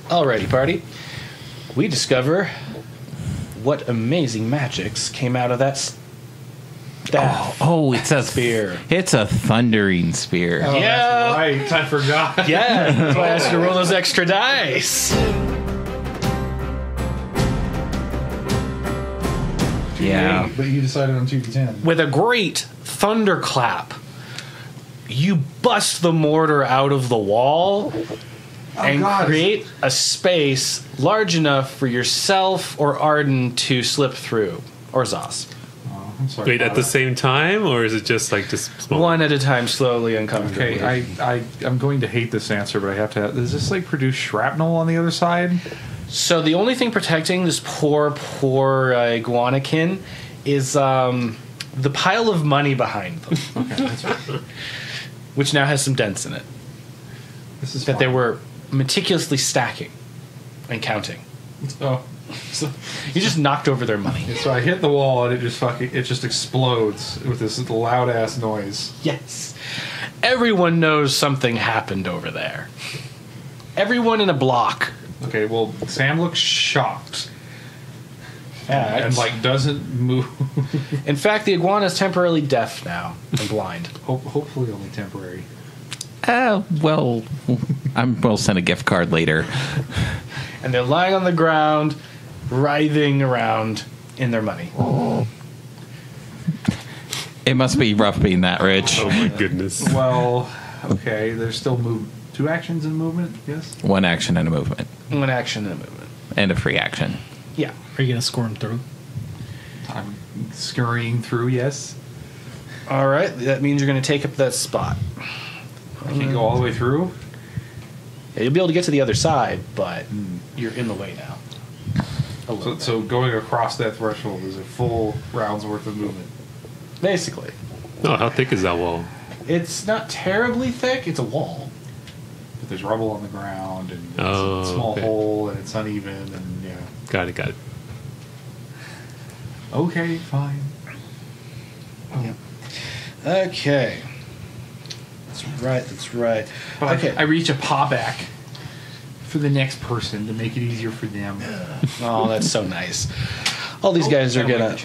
Alrighty, party. We discover what amazing magics came out of that staff. Oh, it's a spear. It's a thundering spear. Oh, Yeah. that's right. I forgot. Yeah, that's why I asked you to roll those extra dice. Yeah. But you decided on 2d10. With a great thunderclap, you bust the mortar out of the wall and create a space large enough for yourself or Arden to slip through, or Zaus. Oh, I'm sorry. Wait, at the same time, or is it just like just small? One at a time, slowly and comfortably. Okay, I'm going to hate this answer, but I have to. Does this like produce shrapnel on the other side? So the only thing protecting this poor iguanakin is the pile of money behind them, Okay, that's right. which now has some dents in it This is that they fine. were meticulously stacking and counting. Oh, So you just knocked over their money. so I hit the wall and it just explodes with this loud ass noise. Yes. Everyone knows something happened over there. Everyone in a block. Okay, well, Sam looks shocked Yeah, and like doesn't move. in fact, the iguana is temporarily deaf now and blind. Hopefully, only temporary. Well, we'll send a gift card later. And they're lying on the ground, writhing around in their money. It must be rough being that rich. Oh my goodness. Well, okay, there's still 2 actions in movement. Yes. One action and a movement. One action and a movement. And a free action. Yeah. Are you gonna score him through? I'm scurrying through. Yes. All right. That means you're going to take up that spot. I can't go all the way through. Yeah, you'll be able to get to the other side, but you're in the way now. A little bit. So going across that threshold is a full round's worth of movement. Basically, Oh, how thick is that wall? it's not terribly thick. It's a wall. But there's rubble on the ground and it's Oh, a small okay. hole and it's uneven and yeah. Got it. Okay, fine. Yeah. Okay. That's right. But Okay. I reach a paw back for the next person to make it easier for them. Oh, that's so nice. All these guys are gonna.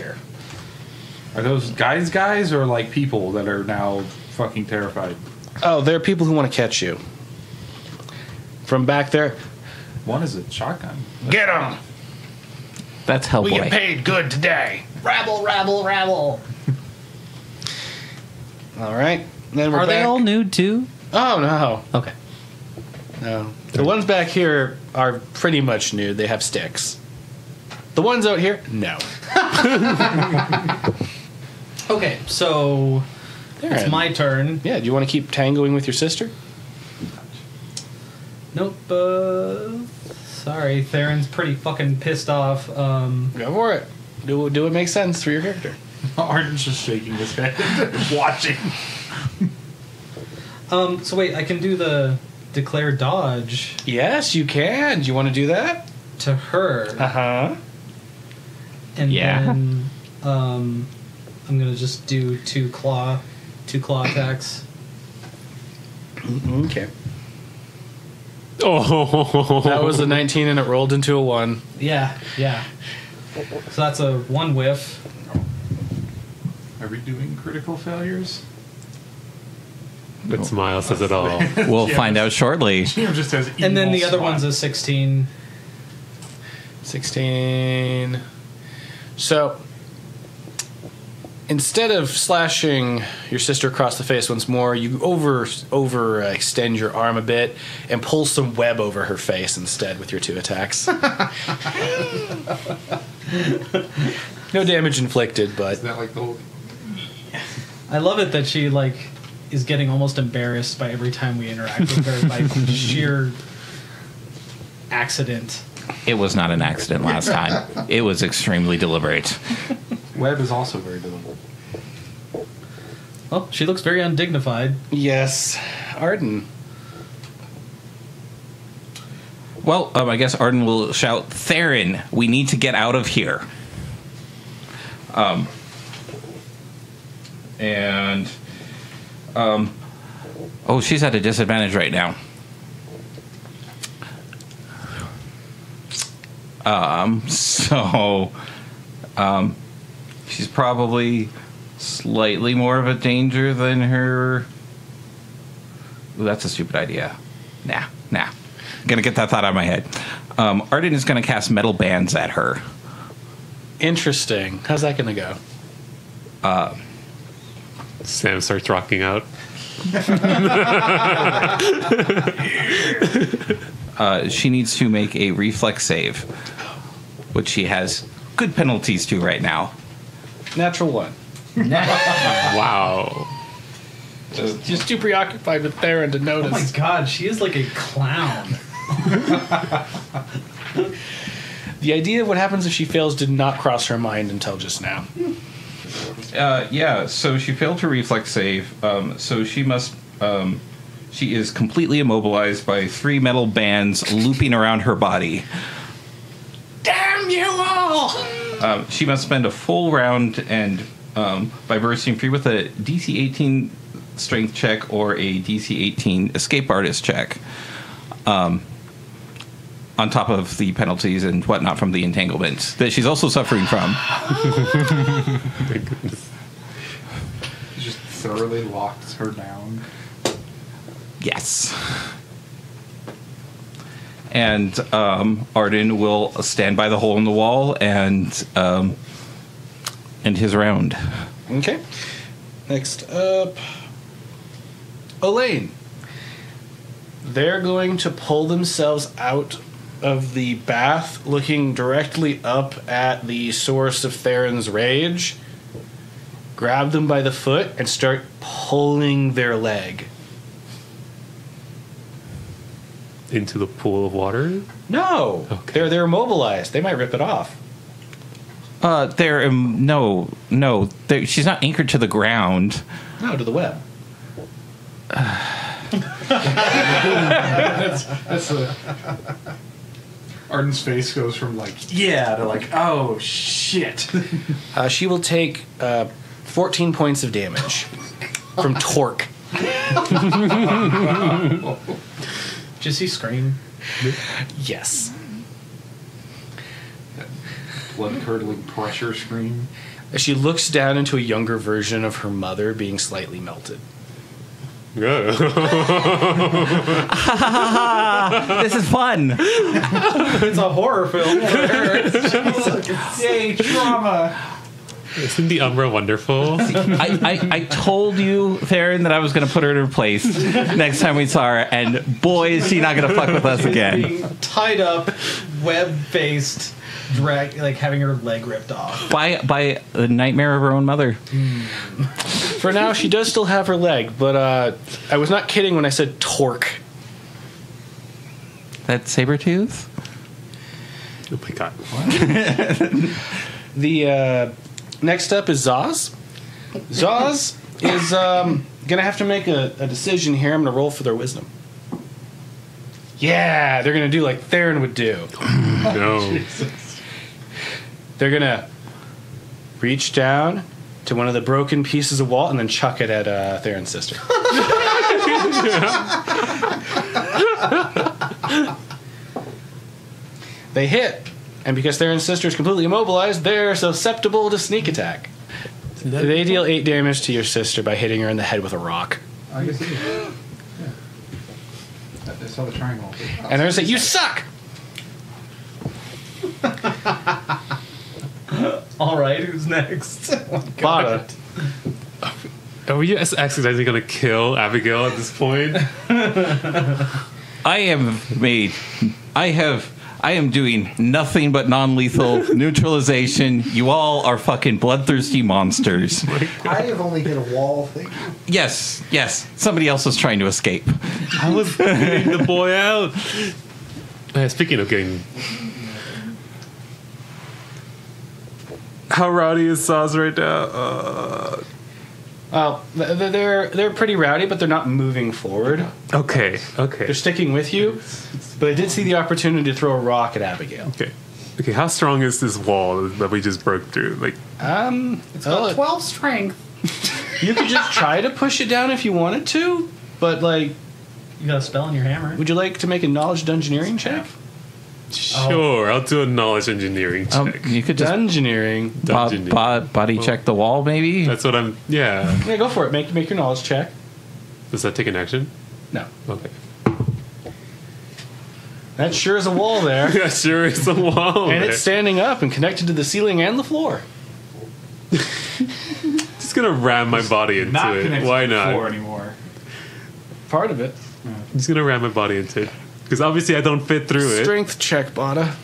Are those guys or like people that are now fucking terrified? Oh, there are people who want to catch you. From back there, One is a shotgun. get them. That's We get Hellboy. paid good today. Rabble, rabble, rabble. All right. Then we're Are they back. all nude too? Oh no, Okay. no. The ones back here are pretty much nude. They have sticks. The ones out here, no. Okay, so Therrin. it's my turn. Yeah. Do you want to keep tangoing with your sister? Nope. Sorry, Therrin's pretty fucking pissed off. Go for it. Do what makes sense for your character. Arden's just shaking his head, watching. So wait, I can do the declare dodge Yes, you can. Do you want to do that? to her, huh. and Yeah. then I'm gonna just do two claw attacks. Okay. Oh, That was a 19 and it rolled into a 1. Yeah. So that's a 1 whiff. Are we doing critical failures? That smile says it all. We'll find out shortly. Jim just has And then evil the other smile. one's a 16. 16. So, instead of slashing your sister across the face once more, you over extend your arm a bit and pull some web over her face instead with your 2 attacks. No damage inflicted, but Is that like the whole... I love it that she is getting almost embarrassed by every time we interact with her by sheer accident. It was not an accident last time. It was extremely deliberate. Web is also very deliberate. Well, she looks very undignified. yes, Arden. Well, I guess Arden will shout, Therrin, we need to get out of here. Oh, she's at a disadvantage right now. She's probably slightly more of a danger than her. Ooh, that's a stupid idea. Nah. Gonna get that thought out of my head. Arden is gonna cast metal bands at her. Interesting. How's that gonna go? Sam starts rocking out. She needs to make a reflex save, which she has good penalties to right now. Natural 1. Wow. She's too preoccupied with Therrin to Oh notice. my god, she is like a clown. The idea of what happens if she fails did not cross her mind until just now. So she failed her reflex save. So she must. She is completely immobilized by 3 metal bands looping around her body. Damn you all! She must spend a full round and by bursting free with a DC 18 strength check or a DC 18 escape artist check. On top of the penalties and whatnot from the entanglements that she's also suffering from. Just thoroughly locks her down. Yes. And Arden will stand by the hole in the wall and end his round. Okay. Next up, Elaine. They're going to pull themselves out of the bath, looking directly up at the source of Therrin's rage, grab them by the foot, and start pulling their leg. Into the pool of water? No! Okay. They're immobilized. They might rip it off. She's not anchored to the ground. No, to the web. That's Arden's face goes from like, yeah, to like, oh, shit. She will take 14 points of damage from torque. Did you see Scream? Yes. Blood-curdling pressure scream. As she looks down into a younger version of her mother being slightly melted. This is fun. It's a horror film. Yay, trauma. Isn't the Umbra wonderful? I told you, Therrin, that I was going to put her in her place next time we saw her, and boy, is she not going to fuck with us again. Being tied up, web-based, drag, like having her leg ripped off. By the nightmare of her own mother. For now, she does still have her leg, but I was not kidding when I said torque. That Sabretooth? Oh my god. The next up is Zaus. Zaus is going to have to make a decision here. I'm going to roll for their wisdom. Yeah, they're going to do like Therrin would do. No. They're going to reach down to one of the broken pieces of wall and then chuck it at Therrin's sister. They hit, and because Therrin's sister is completely immobilized, they're susceptible to sneak attack. They deal 8 damage to your sister by hitting her in the head with a rock. I guess it is. Yeah. I saw the triangle. And they're going to say, "You suck!" All right, who's next? Oh, Bata. Are we just accidentally going to kill Abigail at this point? I am doing nothing but non-lethal neutralization. You all are fucking bloodthirsty monsters. I have only hit a wall thing. Yes. Somebody else was trying to escape. I was getting the boy out. Speaking of getting... How rowdy is Zaus right now? Well, they're pretty rowdy, but they're not moving forward. Okay. They're sticking with you, but I did see the opportunity to throw a rock at Abigail. Okay, how strong is this wall that we just broke through? Like, It's got 12 strength. You could just try to push it down if you wanted to, but like, You got a spell on your hammer. would you like to make a knowledge dungeoneering check? Sure, I'll do a knowledge engineering check. You could just Dungeoneering. body check the wall, maybe. That's what I'm. Yeah. Yeah, go for it. Make your knowledge check. Does that take an action? No. Okay. That sure is a wall there. Yeah, sure is a wall. And there. it's standing up and connected to the ceiling and the floor. Just gonna ram my body into Not it. connected Why to the not? floor anymore. Part of it. I'm just gonna ram my body into it because obviously I don't fit through it. Strength check, Bata.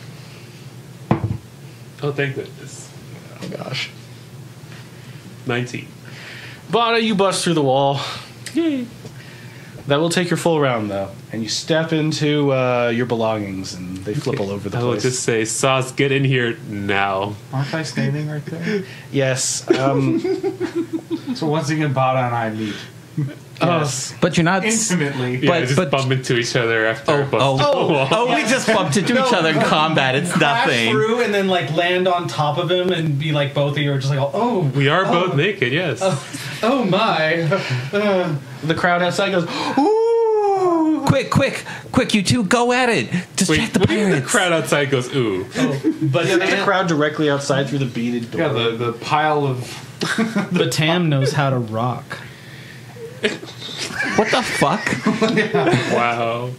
Oh, thank goodness. Oh, gosh. 19. Bata, you bust through the wall. Yay. That will take your full round, though. And you step into your belongings, and they flip all over the I will place. just say, Zaus, get in here now. Aren't I standing right there? Yes. So once again, Bata and I meet. Yes. But you're not. Intimately. Yeah, just but- bump into each other after busting the wall. Oh, we just bumped into each other in combat. It's Crash nothing. through and then like land on top of him and be like both of you are just like, oh, We are both naked, yes. oh my. The crowd outside goes, ooh! Quick, you two, go at it. Distract Wait, the what do you mean the pirates. crowd outside goes, ooh? But Yeah, there's a crowd directly outside through the beaded door. Yeah, the pile of... but Tam knows how to rock. What the fuck? Wow.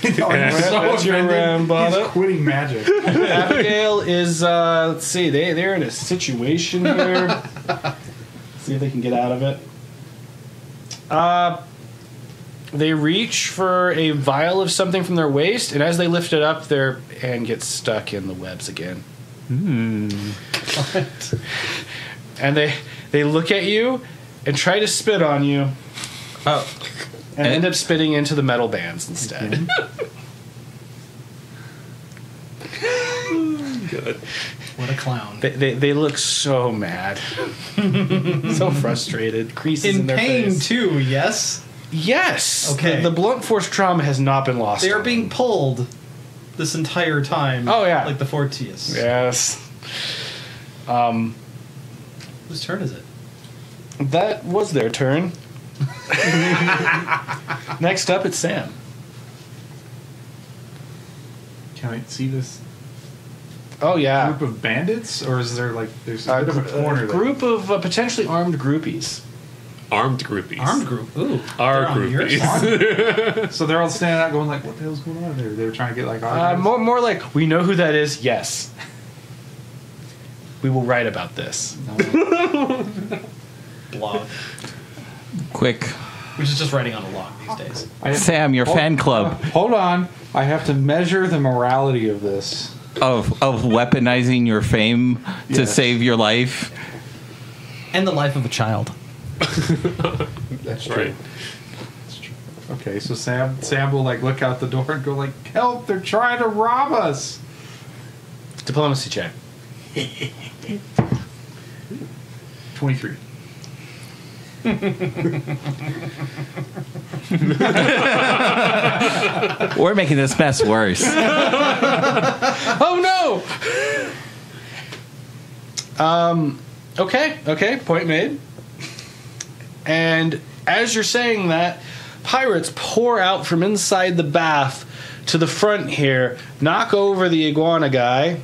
That's your round, Bata. He's quitting magic. Abigail is, let's see, they're in a situation here. See if they can get out of it. They reach for a vial of something from their waist, and as they lift it up, their hand gets stuck in the webs again. And they look at you and try to spit on you. Oh. And end up spitting into the metal bands instead. Good. What a clown. They look so mad. So frustrated. Creases in In their pain face. too, yes? Yes. Okay. The blunt force trauma has not been lost. They are on being pulled this entire time. Oh, yeah. Like the Fortius. them. Yes. Whose turn is it? That was their turn. Next up, it's Sam. Can I see this Oh yeah. group of bandits? Or is there like... There's a bit of a corner A there. group of potentially armed groupies. Armed groupies. Armed group. Ooh. Our they're on your groupies. So they're all standing out going like, what the hell's going on there? They're trying to get like... More like, we know who that is, yes. We will write about this. Blog. Quick. Which is just writing on a log these days. Sam, your fan club Hold on. I have to measure the morality of this. of weaponizing your fame to Yes. save your life. And the life of a child. That's true. Right. That's true. Okay, so Sam will like look out the door and go like, help, they're trying to rob us. Diplomacy check. 23. We're making this mess worse. Oh no! Okay, point made. And as you're saying that, pirates pour out from inside the bath to the front here, knock over the iguana guy,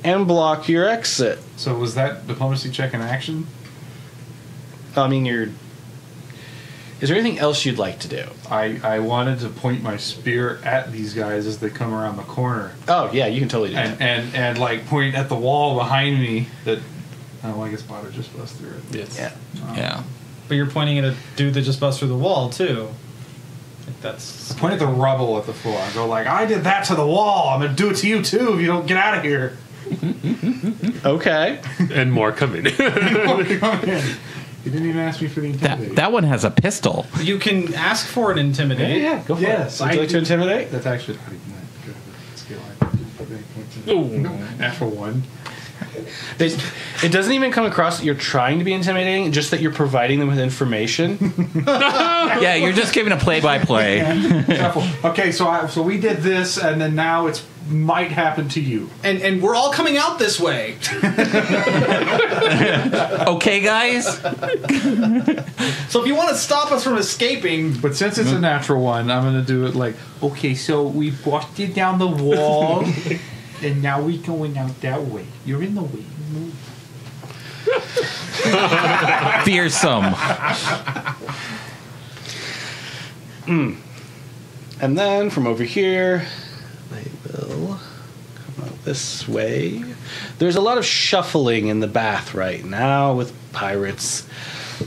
and block your exit. So was that diplomacy check in action? I mean, is there anything else you'd like to do? I wanted to point my spear at these guys as they come around the corner. Oh, yeah, you can totally do that. And like point at the wall behind me that... Oh, well, I guess Bata just bust through it. Yes. Yeah. Yeah. But you're pointing at a dude that just bust through the wall, too. Like that's... Point at the rubble at the floor. I go like, I did that to the wall. I'm going to do it to you too if you don't get out of here. Okay. And more coming. Come in. You didn't even ask me for the intimidate. That one has a pistol. You can ask for an intimidate. Yeah, go for Yes, it. Would you like to intimidate? That's actually not even that good of a skill. I Ooh. Natural one. It doesn't even come across that you're trying to be intimidating, just that you're providing them with information. Yeah, you're just giving a play-by-play. Okay, so we did this, and then now it's might happen to you. And we're all coming out this way. Okay, guys? So if you want to stop us from escaping... But since it's a natural one, I'm going to do it like, okay, so we busted down the wall, and now we're going out that way. You're in the way. Move. Fearsome. And then from over here, they will come out this way. There's a lot of shuffling in the bath right now with pirates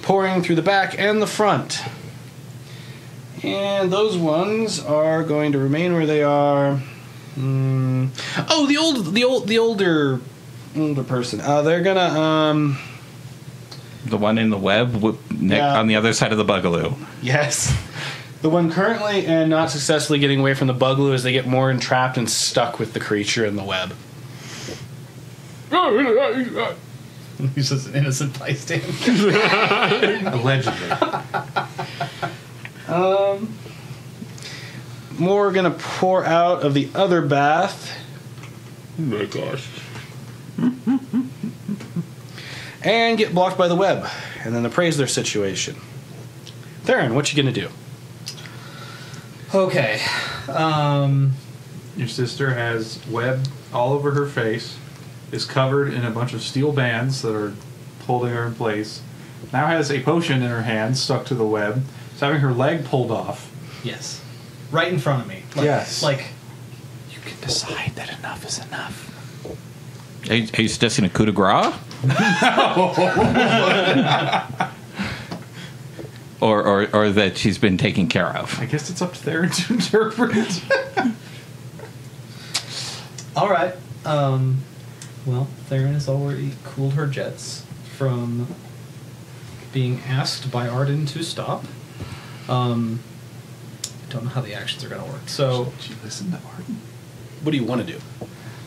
pouring through the back and the front. And those ones are going to remain where they are. Oh, the older person. They're gonna The one in the web on the other side of the Bugaloo. Yes. The one currently and not successfully getting away from the Bugaloo as they get more entrapped and stuck with the creature in the web. He's just an innocent bystander. Allegedly. More are going to pour out of the other bath. Oh my gosh. And get blocked by the web. And then appraise their situation. Therrin, what you going to do? Okay. Your sister has web all over her face, is covered in a bunch of steel bands that are holding her in place, now has a potion in her hand stuck to the web, is having her leg pulled off. Yes. Right in front of me. Yes. Like, You can decide that enough is enough. Are you suggesting a coup de grace? Or that she's been taken care of? I guess it's up to Therrin to interpret. all right. Well, Therrin has already cooled her jets from being asked by Arden to stop. I don't know how the actions are going to work. So, She listened to Arden. What do you want to do?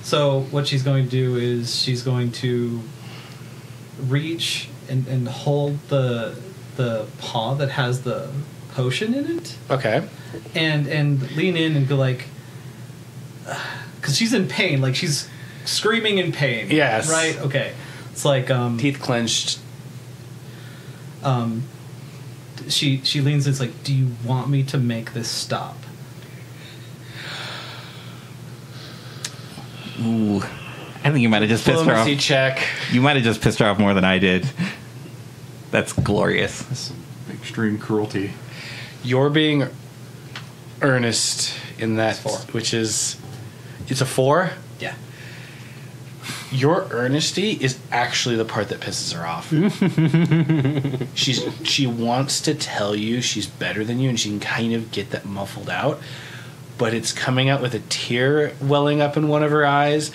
so what she's going to do is she's going to reach and hold the paw that has the potion in it, Okay. and lean in and be like, because she's in pain, like she's screaming in pain. Yes. Right. Okay. It's like Teeth clenched. She leans in. It's like, do you want me to make this stop? Ooh. I think you might have just pissed her off. Diplomacy check. You might have just pissed her off more than I did. That's glorious. That's some extreme cruelty. You're being earnest in that, It's 4. which is... It's a 4? Yeah. Your earnesty is actually the part that pisses her off. She wants to tell you she's better than you, and she can kind of get that muffled out, but it's coming out with a tear welling up in one of her eyes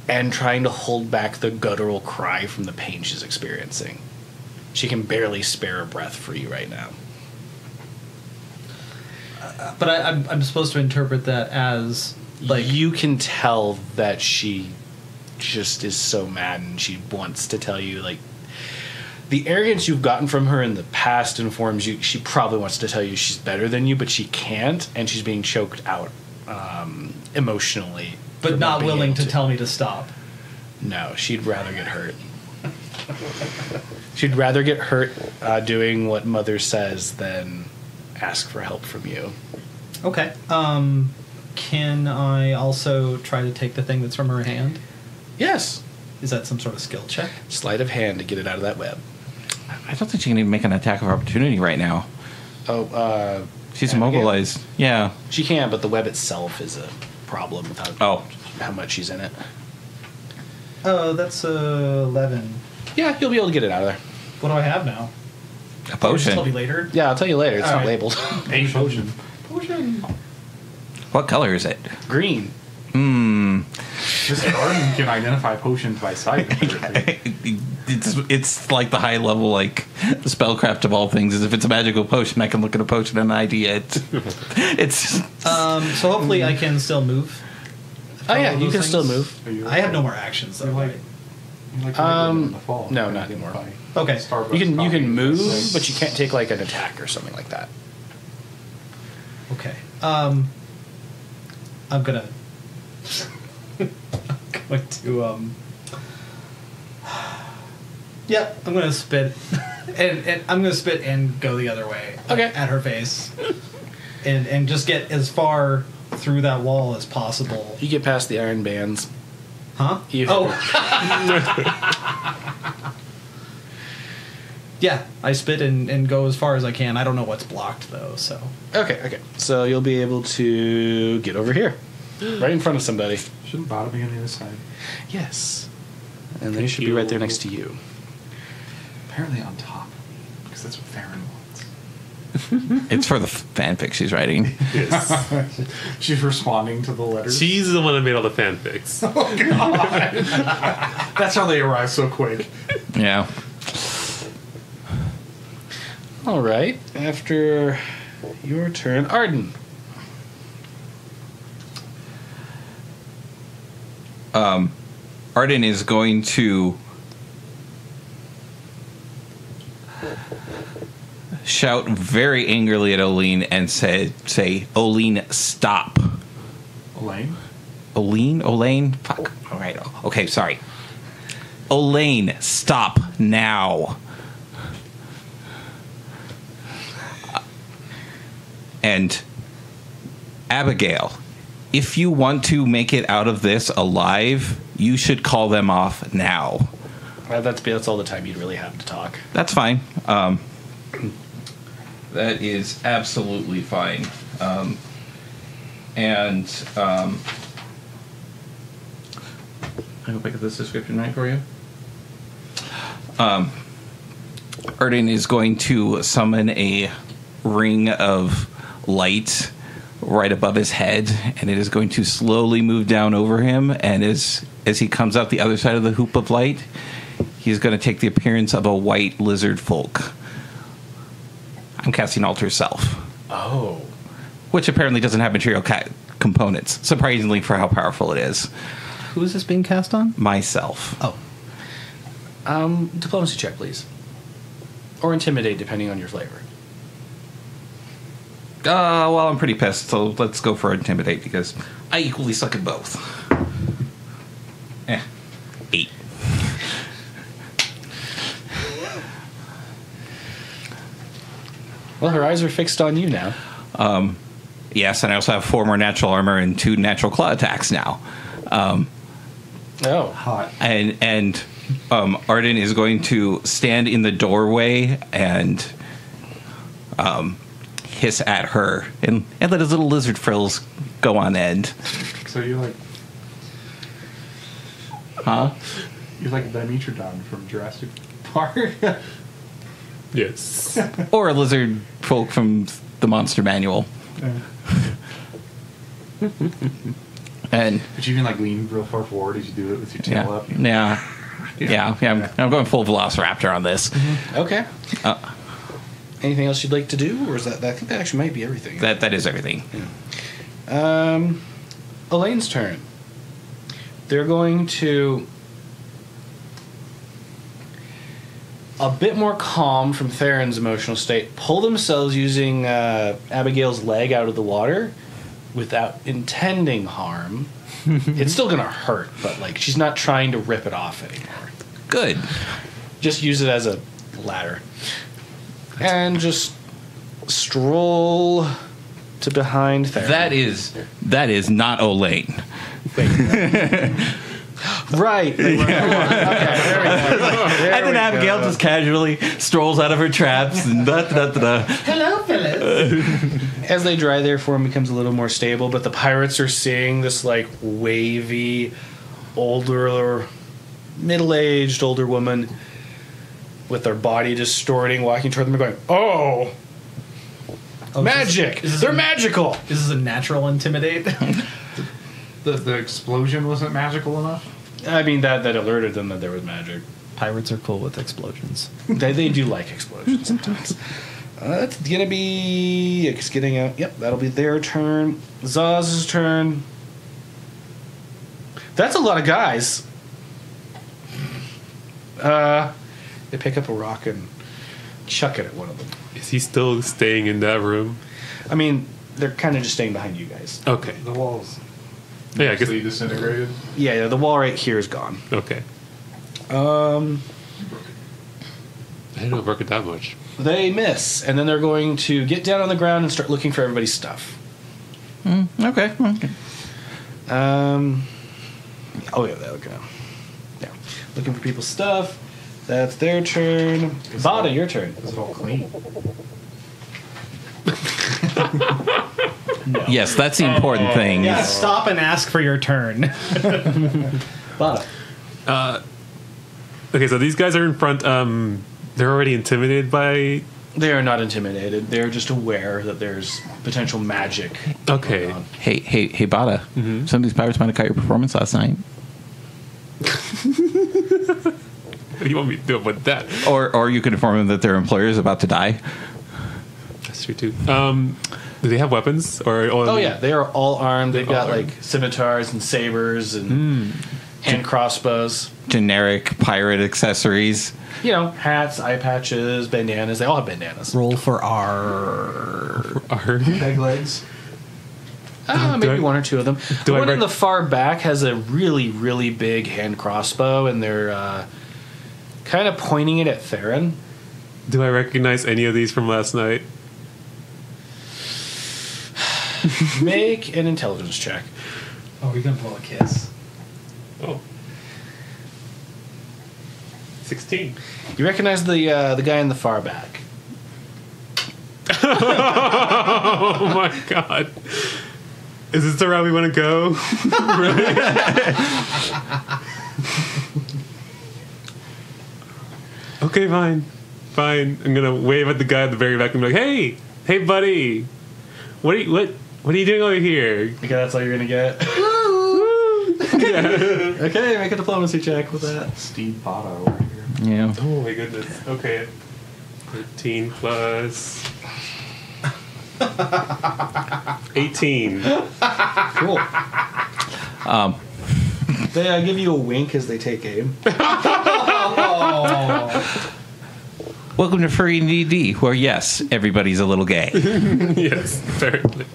and trying to hold back the guttural cry from the pain she's experiencing. She can barely spare a breath for you right now. But I'm supposed to interpret that as like You can tell that she just is so mad and she wants to tell you, like, the arrogance you've gotten from her in the past informs you she probably wants to tell you she's better than you, but she can't, and she's being choked out emotionally. but for not being willing able to tell me to stop. No, she'd rather get hurt. She'd rather get hurt doing what Mother says than ask for help from you. Okay. Can I also try to take the thing that's from her hand? Yes. Is that some sort of skill check? Sleight of hand to get it out of that web. I don't think she can even make an attack of opportunity right now. Oh, She's Abigail? immobilized. Yeah. She can, but the web itself is a problem without how much she's in it. Oh, that's 11. Yeah, you'll be able to get it out of there. What do I have now? A Just potion. tell me later. Yeah, I'll tell you later. It's All not right. labeled. A potion. Potion. What color is it? Green. Mr. Arden can identify potions by sight. It's like the high level, like the spellcraft of all things. Is if it's a magical potion, I can look at a potion and ID it. It's So hopefully I can still move Oh yeah, all you those can still things? move. Are you I have no more actions though. You're like, Right? you're like in the fall. No, not anymore. Okay. Starbucks You coffee. can move, but you can't take like an attack or something like that. Okay. I'm gonna. I'm going to. Yeah, I'm gonna spit, and I'm gonna spit and go the other way. Okay. At her face, and just get as far through that wall as possible. You get past the iron bands. Huh? You- Oh. Yeah, I spit and go as far as I can. I don't know what's blocked though, so. Okay. So you'll be able to get over here, right in front of somebody. Shouldn't Bata be on the other side? Yes. And they should be right there next to you. Apparently on top, because that's what Therrin wants. It's for the fanfic she's writing. Yes. She's responding to the letters. She's the one that made all the fanfics. That's how they arrive so quick. Yeah. All right. After your turn, Arden. Arden is going to shout very angrily at Oline and say, Oline, stop. Elaine? Oline? Fuck. All right. Okay, sorry. Oline, stop now. And Abigail, if you want to make it out of this alive, you should call them off now. That's all the time you'd really have to talk. That's fine. That is absolutely fine. I hope I get this description right for you. Arden is going to summon a ring of light right above his head, and it is going to slowly move down over him, and as he comes out the other side of the hoop of light, he's going to take the appearance of a white lizard folk. I'm casting Alter Self. Oh. Which apparently doesn't have material components, surprisingly for how powerful it is. Who is this being cast on? Myself. Oh. Diplomacy check, please. Or intimidate, depending on your flavor. Well, I'm pretty pissed, so let's go for Intimidate, because I equally suck at both. 8. Well, her eyes are fixed on you now. Yes, and I also have 4 more natural armor and 2 natural claw attacks now. Oh. Hot. And Arden is going to stand in the doorway and hiss at her and let his little lizard frills go on end. So you're like... Huh? You're like Dimetrodon from Jurassic Park. Yes. Or a lizard folk from the Monster Manual. And But you can like lean real far forward as you do it with your tail up. I'm going full Velociraptor on this. Okay. Anything else you'd like to do? Or is that... I think that actually might be everything. That is everything. Elaine's turn. They're going to... a bit more calm from Therrin's emotional state, pull themselves using Abigail's leg out of the water without intending harm. It's still going to hurt, but like she's not trying to rip it off anymore. Good. Just use it as a ladder. And just stroll to behind Therrin. That is not Olaine. Right. Okay, there we go. And then Abigail just casually strolls out of her traps and da-da-da-da. Hello, fellas. As they dry, their form becomes a little more stable, but the pirates are seeing this like wavy, older, middle-aged older woman with their body distorting, walking toward them and going, "Oh, magic! They're magical!" This is a natural intimidate. The explosion wasn't magical enough? I mean, that alerted them that there was magic. Pirates are cool with explosions. They do like explosions sometimes. It's gonna be... It's getting out. Yep, that'll be their turn. Zaus's turn. That's a lot of guys. They pick up a rock and chuck it at one of them. Is he still staying in that room? I mean, they're kind of just staying behind you guys. Okay. The walls Yeah, I guess. mostly disintegrated. Yeah, the wall right here is gone. Okay. Um, I didn't know it broke it that much. they miss, and then they're going to get down on the ground and start looking for everybody's stuff. Okay. Oh yeah, they'll go. Yeah, looking for people's stuff. That's their turn. Bata, your turn. Is it all clean? No. Yes, that's the important thing. Yeah, stop and ask for your turn. Bata. Okay, so these guys are in front. They're already intimidated by. They are not intimidated. They're just aware that there's potential magic. Okay. going on. Hey, Bata. Some of these pirates might have cut your performance last night. What do you want me to do with that? Or you could inform them that their employer is about to die. That's true too. Do they have weapons or? Oh yeah, they are all armed. They've got all armed. like scimitars and sabers and hand crossbows. Generic pirate accessories. You know, hats, eye patches, bandanas. They all have bandanas. Roll for R. Peg legs. Maybe I- one or two of them. The do I one in rec- the far back has a really, really big hand crossbow, and they're kind of pointing it at Therrin. Do I recognize any of these from last night? Make an intelligence check. Oh, you're gonna blow a kiss. Oh. 16. You recognize the guy in the far back. Oh my god. Is this the route we want to go? Okay, fine. Fine. I'm gonna wave at the guy at the very back and be like, hey buddy. What are you doing over here? Okay, that's all you're gonna get. Okay, make a diplomacy check with that. Steed Bata over here. Yeah. Oh my goodness. Okay. 13 plus 18. Cool. They give you a wink as they take aim. Welcome to Furry DD, where yes, everybody's a little gay. Yes, apparently.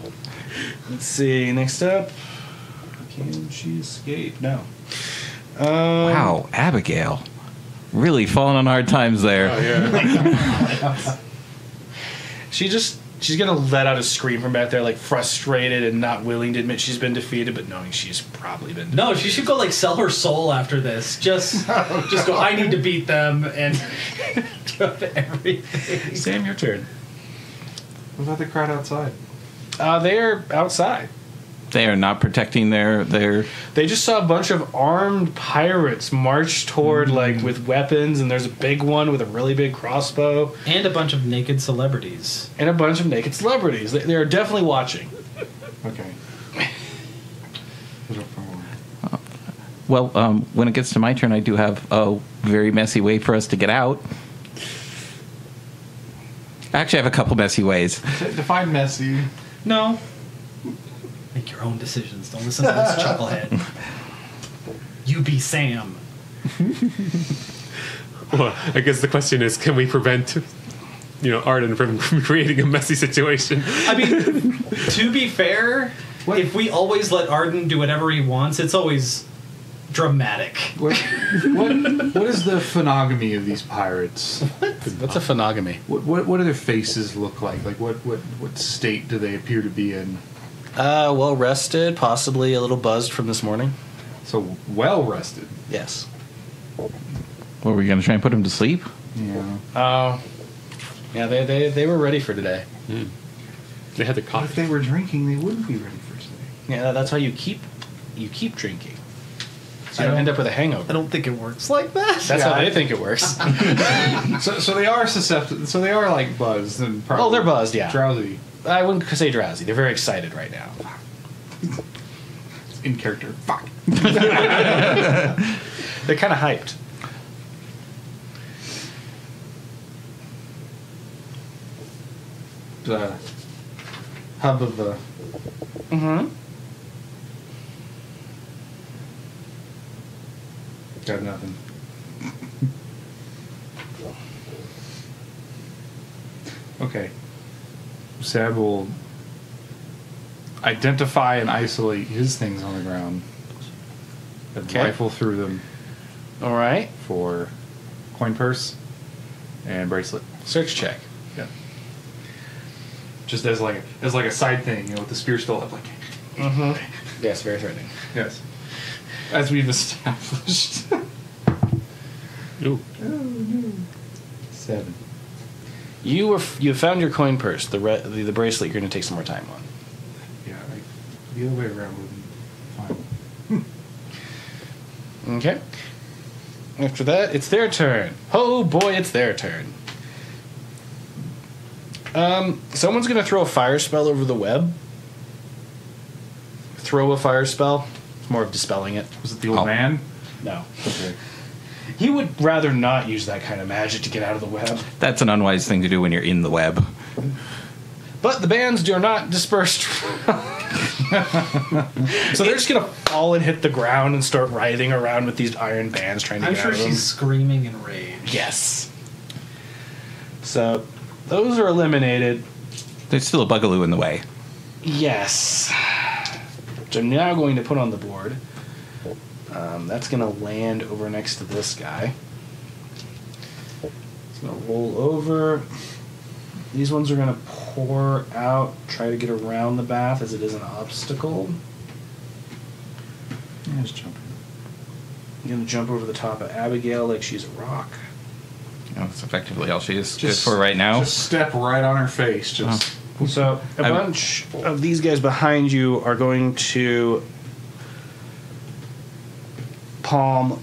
Let's see. Next up, can she escape? No. Wow, Abigail. Really falling on hard times there. Oh yeah. She's gonna let out a scream from back there, like frustrated and not willing to admit she's been defeated, but knowing she's probably been defeated. No, she should go like sell her soul after this. Just go. I need to beat them and drop everything. Sam, your turn. What about the crowd outside? They're outside. They are not protecting their They just saw a bunch of armed pirates march toward, like, with weapons, and there's a big one with a really big crossbow, And a bunch of naked celebrities. and a bunch of naked celebrities. They're definitely watching. Okay. well, when it gets to my turn, I do have a very messy way for us to get out. Actually, I have a couple messy ways. Define messy. No. Make your own decisions. Don't listen to this chucklehead. You be Sam. Well, I guess the question is, can we prevent, Arden from creating a messy situation? I mean, to be fair, if we always let Arden do whatever he wants, it's always dramatic. What is the phonogamy of these pirates? What's a phonogamy? What do their faces look like? Like what state do they appear to be in? Well rested, possibly a little buzzed from this morning. So well rested. Yes. What, were you going to try and put him to sleep? Yeah. Yeah, they were ready for today. They had the If coffee. they were drinking, they wouldn't be ready for today. Yeah, that's how you keep drinking. So you don't end up with a hangover. I don't think it works like that. That's how they think it works. So they are susceptible. So they are like buzzed and probably. Oh, they're buzzed, yeah. Drowsy. I wouldn't say drowsy. They're very excited right now. In character. Fuck. They're kind of hyped. The hub of the. Mm-hmm. Got nothing. Okay. Sab will identify and isolate his things on the ground and Okay. rifle through them All right. for coin purse and bracelet. Search check. Yeah. Just as like a side thing, with the spear still up, like. Mm-hmm. Yes, very threatening. Yes. As we've established. Ooh. 7. You found your coin purse. The bracelet you're going to take some more time on. Yeah, the other way around would be fine. Okay. After that, it's their turn. Oh boy, it's their turn. Someone's going to throw a fire spell over the web. Throw a fire spell. It's more of dispelling it. Was it the old man? No. Okay. He would rather not use that kind of magic to get out of the web. That's an unwise thing to do when you're in the web. But the bands are not dispersed. So they're just going to fall and hit the ground and start writhing around with these iron bands trying to I'm get sure out of them. she's screaming in rage. Yes. So those are eliminated. There's still a bugaloo in the way. Yes. Which I'm now going to put on the board. That's going to land over next to this guy. It's going to roll over. These ones are going to pour out, try to get around the bath as it is an obstacle. Yeah, just jump in. I'm going to jump over the top of Abigail like she's a rock. That's effectively all she is good for right now. Just step right on her face. Just. So a bunch of these guys behind you are going to palm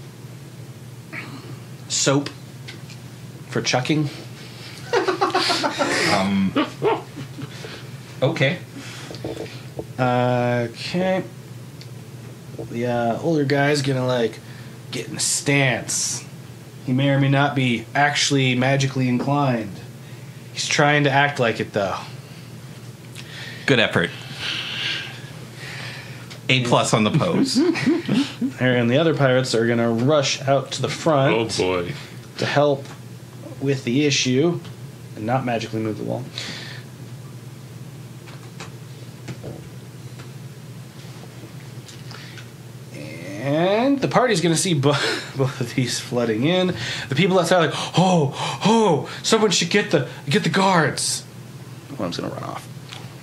soap for chucking. Okay. Okay. The older guy's gonna get in a stance. He may or may not be actually magically inclined. He's trying to act like it though. Good effort. A+ on the pose. And the other pirates are gonna rush out to the front. Oh boy. To help with the issue and not magically move the wall. And the party's going to see both of these flooding in. The people outside are like, oh, someone should get the guards. One of them's going to run off.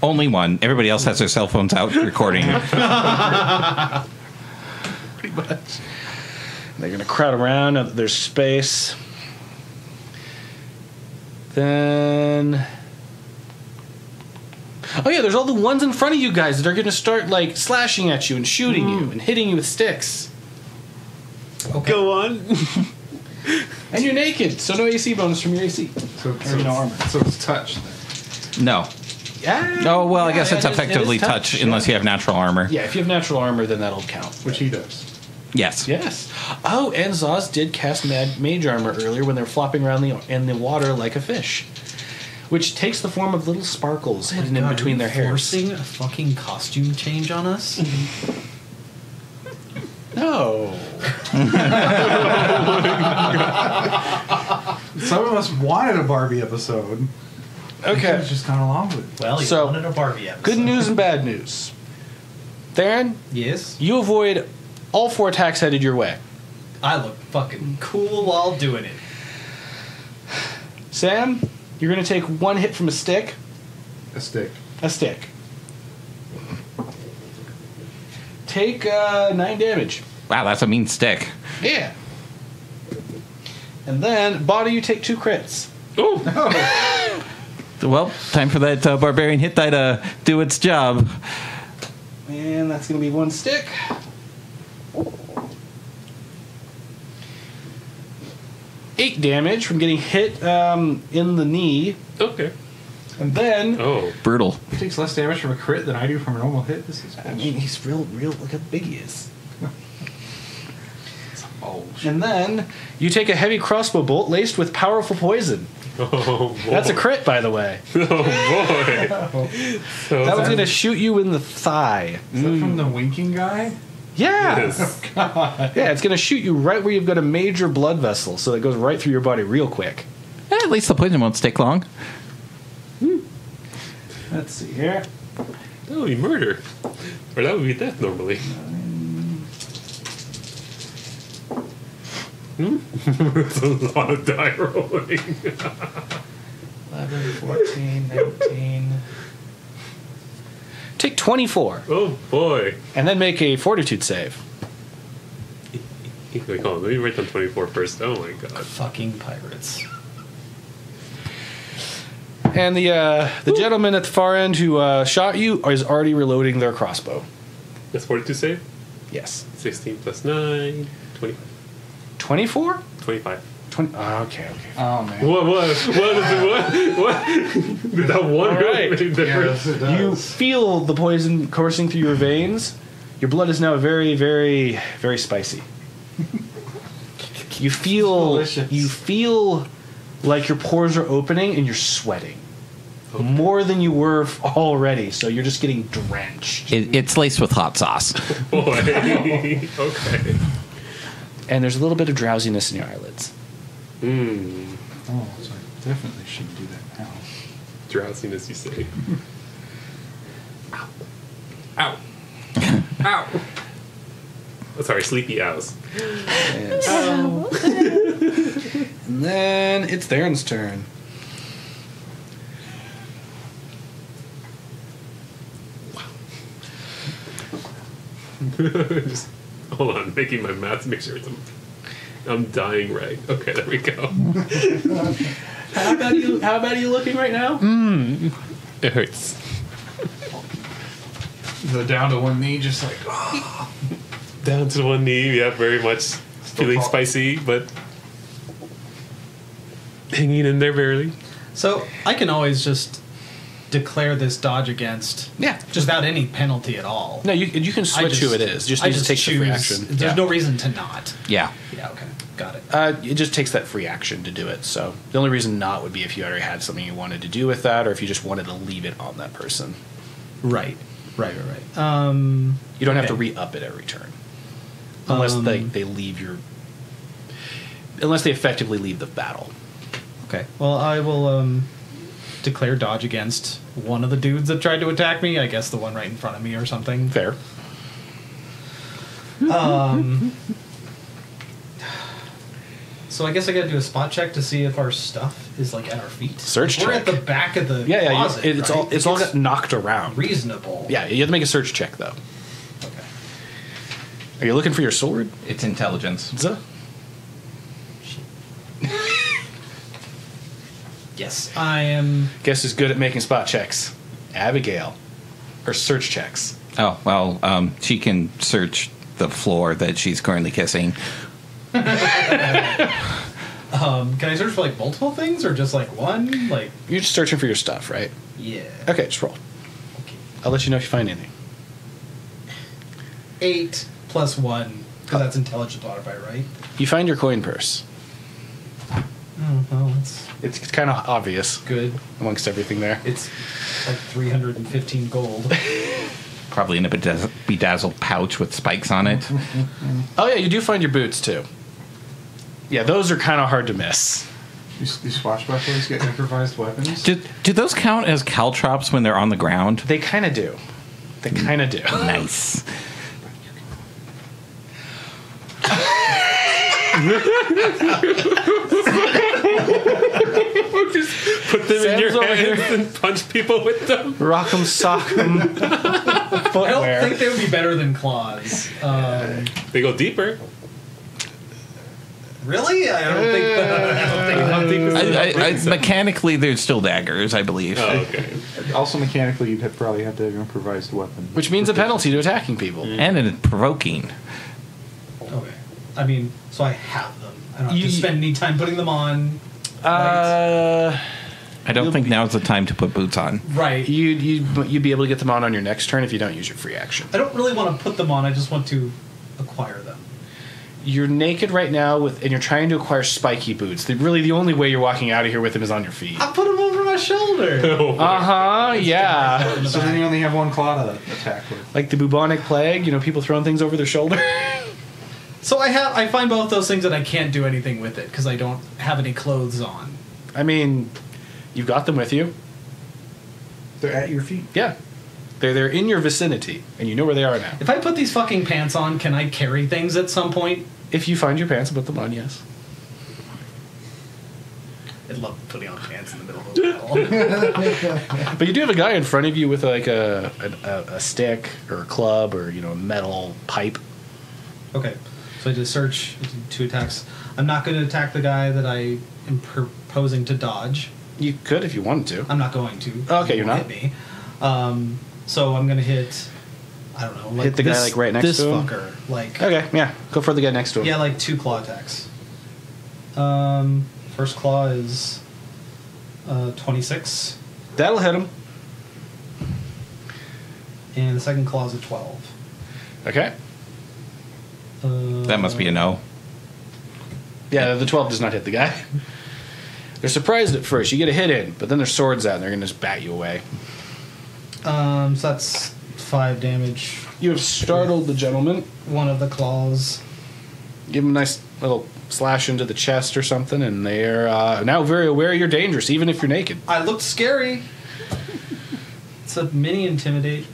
Only one. Everybody else has their cell phones out recording. Pretty much. They're going to crowd around. Now that there's space. Then... Oh yeah, there's all the ones in front of you guys that are going to start slashing at you and shooting you and hitting you with sticks. Okay. Go on. And you're naked, so no AC bonus from your AC. So no armor. So it's touch then. No. Yeah. Oh, well, I guess it's it is effectively touch unless you have natural armor. Yeah, if you have natural armor, then that'll count. Which he does. Yes. Yes. Oh, and Zaus did cast mage armor earlier when they were flopping around in the water like a fish. Which takes the form of little sparkles hidden in between their hairs. Forcing a fucking costume change on us? No. Some of us wanted a Barbie episode. Okay. It's just gone along with it. Well, you So, wanted a Barbie episode. Good news and bad news. Therrin, Yes? you avoid all 4 attacks headed your way. I look fucking cool while doing it. Sam, you're going to take 1 hit from a stick. A stick. A stick. Take 9 damage. Wow, that's a mean stick. Yeah. And then, Bata, you take 2 crits. Oh. Well, time for that barbarian hit die to do its job. And that's going to be 1 stick. Eight damage from getting hit in the knee. Okay. And then, Oh. Brutal. He takes less damage from a crit than I do from a normal hit. This is I mean, he's real, look how big he is. oh, And then, you take a heavy crossbow bolt laced with powerful poison. Oh boy. That's a crit, by the way. Oh boy. So That one's going to shoot you in the thigh. Is that from the winking guy? Yeah. Yes. Yeah, it's going to shoot you right where you've got a major blood vessel, so it goes right through your body real quick. At least the poison won't stick long. Let's see here. That would be murder. Or that would be death normally. It's a lot of die rolling. 11, 14, 19. Take 24, Oh boy. and then make a fortitude save. Wait, hold on. Let me write down 24 first. Oh my god. Fucking pirates. And the gentleman at the far end who shot you is already reloading their crossbow. That's 42 save? Yes. 16 plus 9. 20, 24? 25. 20. Oh, okay. Oh man. What? Did that one All right. make a difference? Yes, it does. You feel the poison coursing through your veins. Your blood is now very, very, very spicy. You feel Delicious. like your pores are opening and you're sweating. More than you were already, so you're just getting drenched. It's laced with hot sauce. Boy. Okay. And there's a little bit of drowsiness in your eyelids. Oh, so I definitely shouldn't do that now. Drowsiness, you say. Ow. Ow. Ow. Oh, sorry, sleepy owls. And then it's Therrin's turn. Just hold on, making my math to make sure I'm dying right. Okay, there we go. How about you looking right now? It hurts. The down to one knee, just like Down to one knee, yeah, very much feeling fall. spicy, but hanging in there barely. So I can always just declare this dodge against. Yeah, Just without any penalty at all. No, you can switch who it is. Just I need to take the free choose- action. There's Yeah. no reason to not. Yeah. Yeah. Okay. Got it. It just takes that free action to do it. So the only reason not would be if you already had something you wanted to do with that, or if you just wanted to leave it on that person. Right. Right. You don't have to Okay. re-up it every turn, unless they leave your. Unless they effectively leave the battle. Okay. Well, I will declare dodge against one of the dudes that tried to attack me. I guess the one right in front of me or something. Fair. So I guess I gotta do a spot check to see if our stuff is like at our feet. Search We're check. at the back of the Yeah. closet. It's right? all it's all got knocked around. reasonable. Yeah, you have to make a search check though. Okay. Are you looking for your sword? It's intelligence. Zuh? Yes, I am. Guess who's good at making spot checks? Abigail. Her search checks. Oh, well, she can search the floor that she's currently kissing. Can I search for like multiple things or just like one? Like, You're just searching for your stuff, right? yeah. Okay, just roll. Okay. I'll let you know if you find anything. 8 plus 1, because that's intelligence modifier, right? You find your coin purse. Oh, well, that's It's kind of obvious good. amongst everything there. It's like 315 gold. Probably in a bedazzled pouch with spikes on it. Oh yeah, you do find your boots too. Yeah, those are kind of hard to miss. these swashbucklers get improvised weapons. Do those count as caltrops when they're on the ground? They kind of do. They kind of do. Nice. Put them in Sam's your over hands here. and punch people with them. Rock'em sock'em I don't footwear. think they would be better than claws. They go deeper. Really? I don't think. How deep is the Mechanically, there's still daggers, I believe. Oh, okay. Also, mechanically, you'd probably have to have an improvised weapon. Which means a penalty to attacking people. And it's provoking. Okay. I mean, so I have them. I don't have You- to spend any time putting them on. I don't think now's the time to put boots on. Right. You'd be able to get them on your next turn if you don't use your free action. I don't really want to put them on. I just want to acquire them. You're naked right now and you're trying to acquire spiky boots. Really, the only way you're walking out of here with them is on your feet. I put them over my shoulder. Uh huh. yeah. So then you only have one claw to attack with. Like the bubonic plague, people throwing things over their shoulder. So I find both those things, and I can't do anything with it because I don't have any clothes on. I mean, you've got them with you. They're at your feet. Yeah. They're in your vicinity, and you know where they are now. If I put these fucking pants on, can I carry things at some point? If you find your pants and put them on, yes. I'd love putting on pants in the middle of a battle. But you do have a guy in front of you with like a stick or a club or a metal pipe. Okay, so I did search, 2 attacks. I'm not going to attack the guy that I am proposing to dodge. You could if you wanted to. I'm not going to. Okay, you're not? Hit me. So I'm going to hit, I don't know. Like Hit the guy, like, right next this to him? fucker. Like, Okay, yeah. Go for the guy next to him. yeah, like 2 claw attacks. First claw is 26. That'll hit him. And the second claw is a 12. Okay. That must be a no. Yeah, the 12 does not hit the guy. They're surprised at first. You get a hit in, but then their swords out and they're going to just bat you away. So that's 5 damage. You have startled the gentleman. One of the claws. Give him a nice little slash into the chest or something, and they're now very aware you're dangerous, even if you're naked. I looked scary. It's a mini intimidate.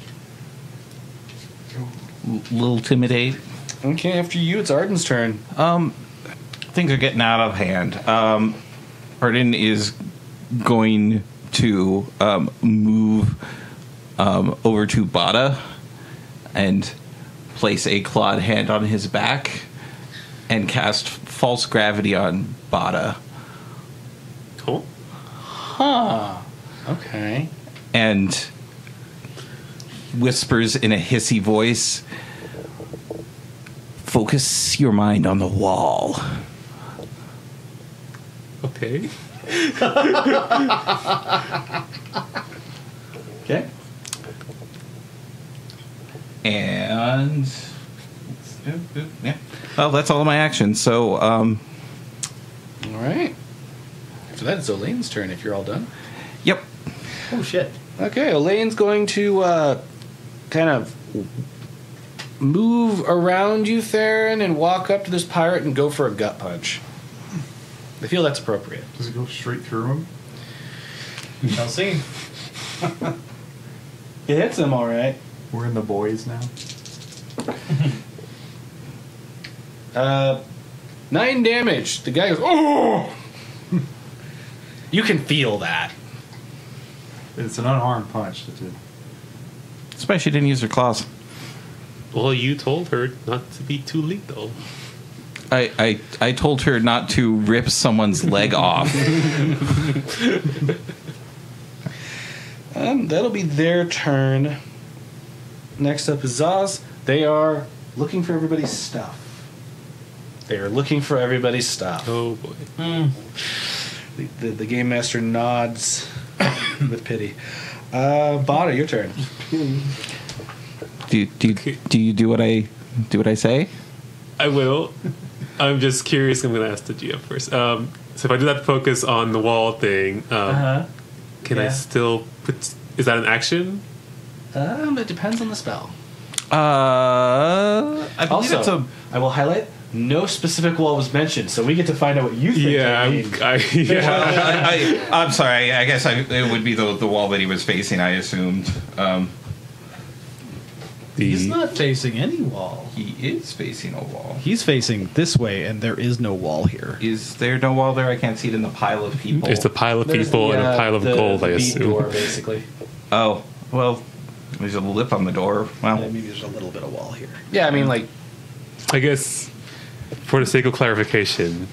Little intimidate. Okay, after you, it's Arden's turn. Things are getting out of hand. Arden is going to move over to Bata and place a clawed hand on his back and cast false gravity on Bata. Cool. Huh. Okay. And whispers in a hissy voice, "Focus your mind on the wall." Okay. Okay. And yeah, well, that's all of my actions. So, All right. After that, it's Elaine's turn if you're all done. yep. Oh shit. Okay, Elaine's going to kind of move around you, Therrin, and walk up to this pirate and go for a gut punch. I feel that's appropriate. Does it go straight through him? We shall see. It hits him all right. We're in the boys now. 9 damage. The guy goes, oh! You can feel that. It's an unarmed punch. That's it. That's why she didn't use her claws. Well, you told her not to be too lethal. I told her not to rip someone's leg off. That'll be their turn. Next up is Zaus. They are looking for everybody's stuff. They are looking for everybody's stuff. Oh boy. The game master nods with pity. Bata, your turn. Do you do what I say? I will. I'm just curious. I'm going to ask the GM first. So if I do that focus on the wall thing, can I Yeah. still put? Is that an action? It depends on the spell. I believe Also, it's a. I will highlight. No specific wall was mentioned, so we get to find out what you think. Yeah, I'm sorry. I guess it would be the wall that he was facing. I assumed. He's not facing any wall. He is facing a wall. He's facing this way, and there is no wall here. Is there no wall there? I can't see it in the pile of people. There's a pile of There's people the, and a pile of gold, the I bead assume. door, basically. Oh, well, there's a lip on the door. Well, Maybe there's a little bit of wall here. Yeah, I mean, like, I guess, for the sake of clarification,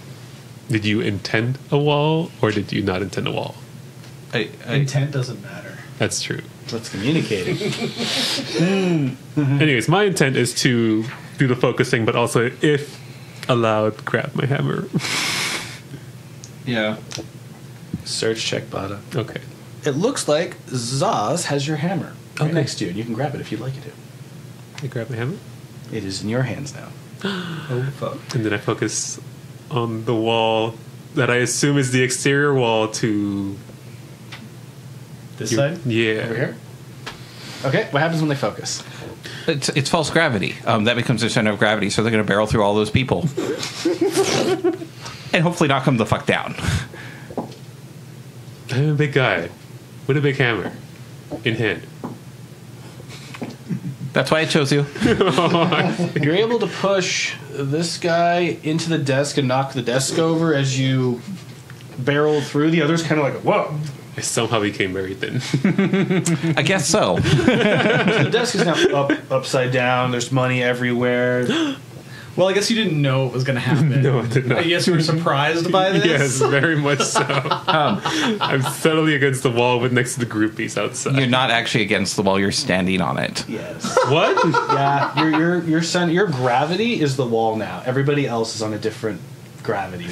did you intend a wall or did you not intend a wall? Intent doesn't matter. That's true. what's communicating. Anyways, my intent is to do the focusing, but also, if allowed, grab my hammer. yeah. Search check Bata. Okay. It looks like Zaus has your hammer right Okay. next to you, and you can grab it if you'd like it to. I grab my hammer, It is in your hands now. Oh fuck. and then I focus on the wall that I assume is the exterior wall to This side? Yeah. Over here. Okay, what happens when they focus? It's false gravity. That becomes their center of gravity, so they're going to barrel through all those people. And hopefully knock them the fuck down. I'm a big guy with a big hammer in hand. That's why I chose you. You're able to push this guy into the desk and knock the desk over as you barrel through. The others kind of like, whoa. I somehow became very thin. I guess so. The desk is now upside down. There's money everywhere. Well, I guess you didn't know it was going to happen. No, I did not. I guess you were surprised by this. Yes, very much so. I'm subtly against the wall with next to the groupies outside. You're not actually against the wall, you're standing on it. Yes. What? Yeah, your gravity is the wall now. Everybody else is on a different gravity.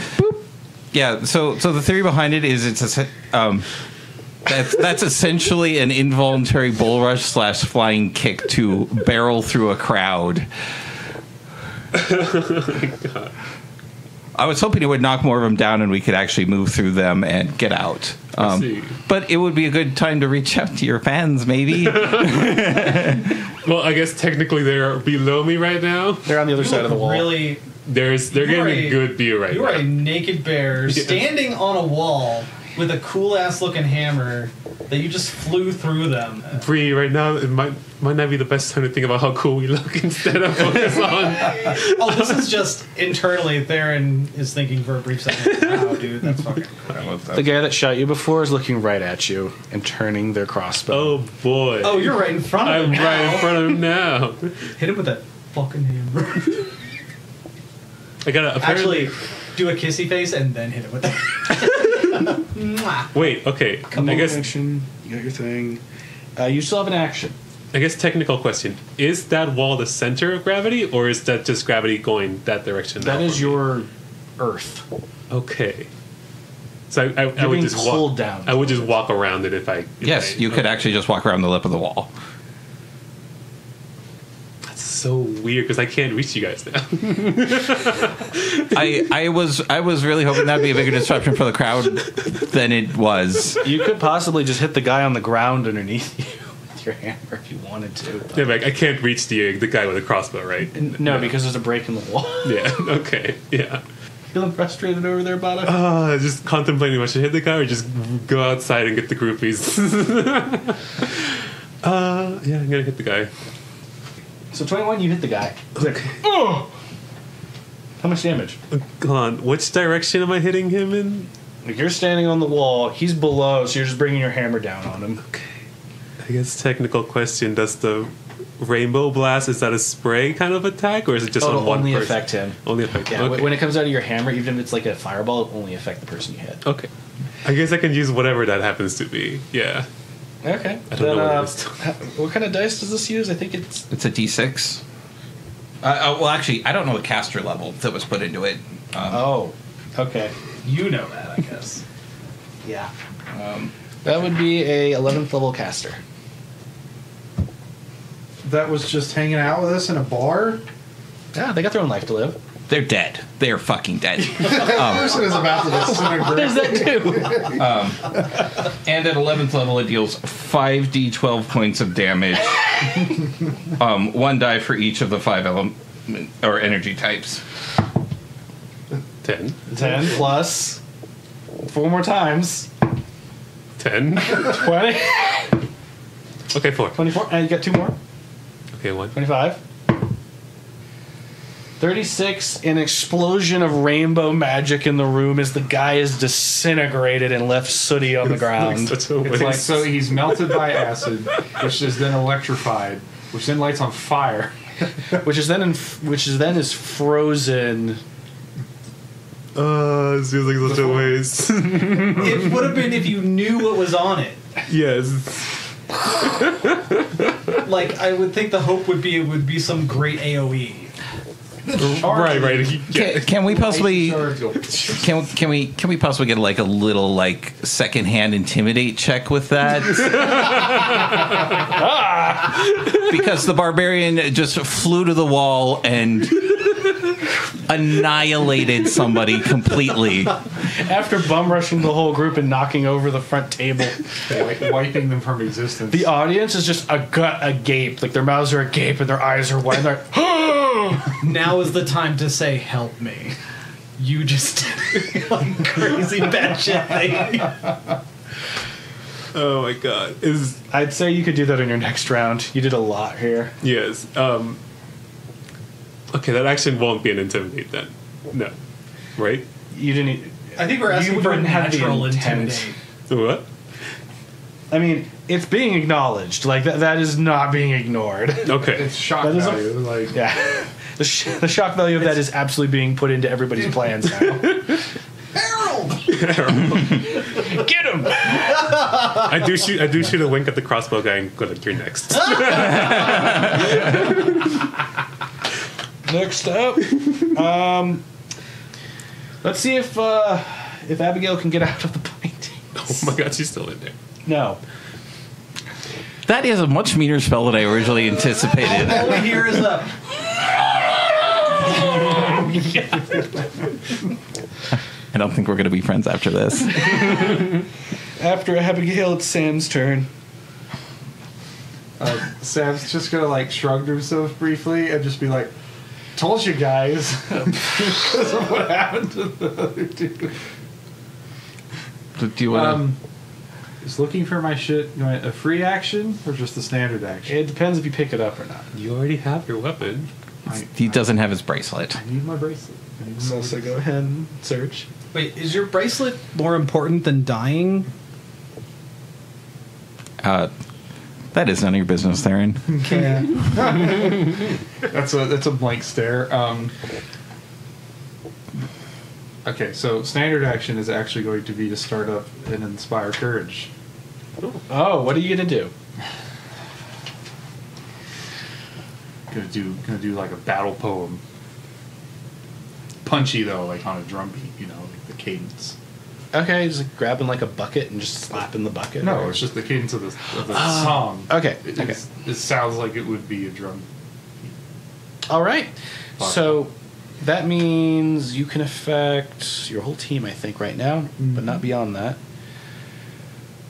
Yeah, so the theory behind it is that's essentially an involuntary bull rush / flying kick to barrel through a crowd. Oh my God. I was hoping it would knock more of them down and we could actually move through them and get out. I see. But it would be a good time to reach out to your fans, maybe. Well, I guess technically they're below me right now. They're on the other side of the wall. Really, They're getting a good view right you now. are a naked bear standing on a wall with a cool ass looking hammer that you just flew through them. Bree, right now it might not be the best time to think about how cool we look instead of focus on. Oh, this is just internally. Therrin is thinking for a brief second. Wow, dude, that's fucking. The guy that shot you before is looking right at you and turning their crossbow. Oh boy. Oh, you're right in front of I'm him. right in front of him now. Hit him with that fucking hammer. I gotta apparently Actually, do a kissy face and then hit him with that. Mwah. wait. Okay, I guess Action. You got your thing. You still have an action. technical question: is that wall the center of gravity, or is that just gravity going that direction? That now is for me? your Earth. Okay. So I You're would being just pulled walk down. I would just walk around it if I. Yes, you could actually just walk around the lip of the wall. That's so weird because I can't reach you guys now. I was really hoping that'd be a bigger disruption for the crowd than it was. You could possibly just hit the guy on the ground underneath you with your hammer if you wanted to. Yeah, but I can't reach the guy with a crossbow, right? No, because there's a break in the wall. Yeah. Okay. Yeah. Feeling frustrated over there, Bata? Just contemplating if I should hit the guy or just go outside and get the groupies. Yeah, I'm gonna hit the guy. So 21, you hit the guy. He's like, oh! How much damage? Hold on. Which direction am I hitting him in? Like you're standing on the wall, he's below, so you're just bringing your hammer down on him. Okay. I guess technical question: does the rainbow blast, is that a spray kind of attack, or is it just on It'll one only person? affect him. Only affect him. Yeah, Okay. when it comes out of your hammer, even if it's like a fireball, it'll only affect the person you hit. Okay. I guess I can use whatever that happens to be. Yeah. Okay. I don't know what it is. What kind of dice does this use? I think it's... It's a D6. Well, actually, I don't know the caster level that was put into it. Oh, okay. You know that, I guess. Yeah. That would be a 11th level caster. That was just hanging out with us in a bar? Yeah, they got their own life to live. They're dead. They're fucking dead. person is about to disintegrate. There's that too. And at 11th level, it deals 5d12 points of damage. 1 die for each of the 5 element or energy types. 10. 10 plus 4 more times. 10. 20. Okay, 4. 24. And you got 2 more. Okay, 1. 25. 36, an explosion of rainbow magic in the room as the guy is disintegrated and left sooty on the ground. Such a It's waste. like, so he's melted by acid, which is then electrified, which then lights on fire. which is then is frozen. This feels like such a waste. It would have been if you knew what was on it. Yes. Like, I would think the hope would be it would be some great AoE. Right. Yeah. Can we possibly Go. can we possibly get like a little like secondhand intimidate check with that? Because the barbarian just flew to the wall and annihilated somebody completely. After bum rushing the whole group and knocking over the front table, Wiping them from existence. the audience is just agape. Like their mouths are agape and their eyes are wide. And they're Now is the time to say, "Help me." You just did like crazy batshit thing. Oh my god. I'd say you could do that in your next round. You did a lot here. Yes. Okay, that action won't be an intimidate then. No. Right? You didn't. I think we're asking You for a wouldn't have the natural intent. intimidate. What? I mean, it's being acknowledged. Like that is not being ignored. Okay. It's shock That is a- value. Like, Yeah. The shock value of that is absolutely being put into everybody's plans now. Harold! Get him! I do shoot a wink at the crossbow guy and go like, you're next. Next up, let's see if Abigail can get out of the painting. Oh my god, she's still in there. No. That is a much meaner spell than I originally anticipated. All we hear is a. I don't think we're going to be friends after this. After Abigail, it's Sam's turn. Sam's just gonna like shrug to himself briefly and just be like, "Told you guys," because of what happened to the other dude. Do you want Is looking for my shit a free action or just the standard action? It depends if you pick it up or not. You already have your weapon. He doesn't have his bracelet. I need my bracelet. So go ahead and search. Wait, is your bracelet more important than dying? That is none of your business, Therrin. Okay. That's a blank stare. Okay, so standard action is actually going to be to start up and inspire courage. Oh, what are you gonna do? Gonna do like a battle poem. Punchy though, like on a drum beat, like the cadence. Okay, just like grabbing like a bucket and just slapping the bucket. No, or- it's just the cadence of the song. Okay, It, okay. it sounds like it would be a drum. All right. So that means you can affect your whole team, I think, right now, but not beyond that.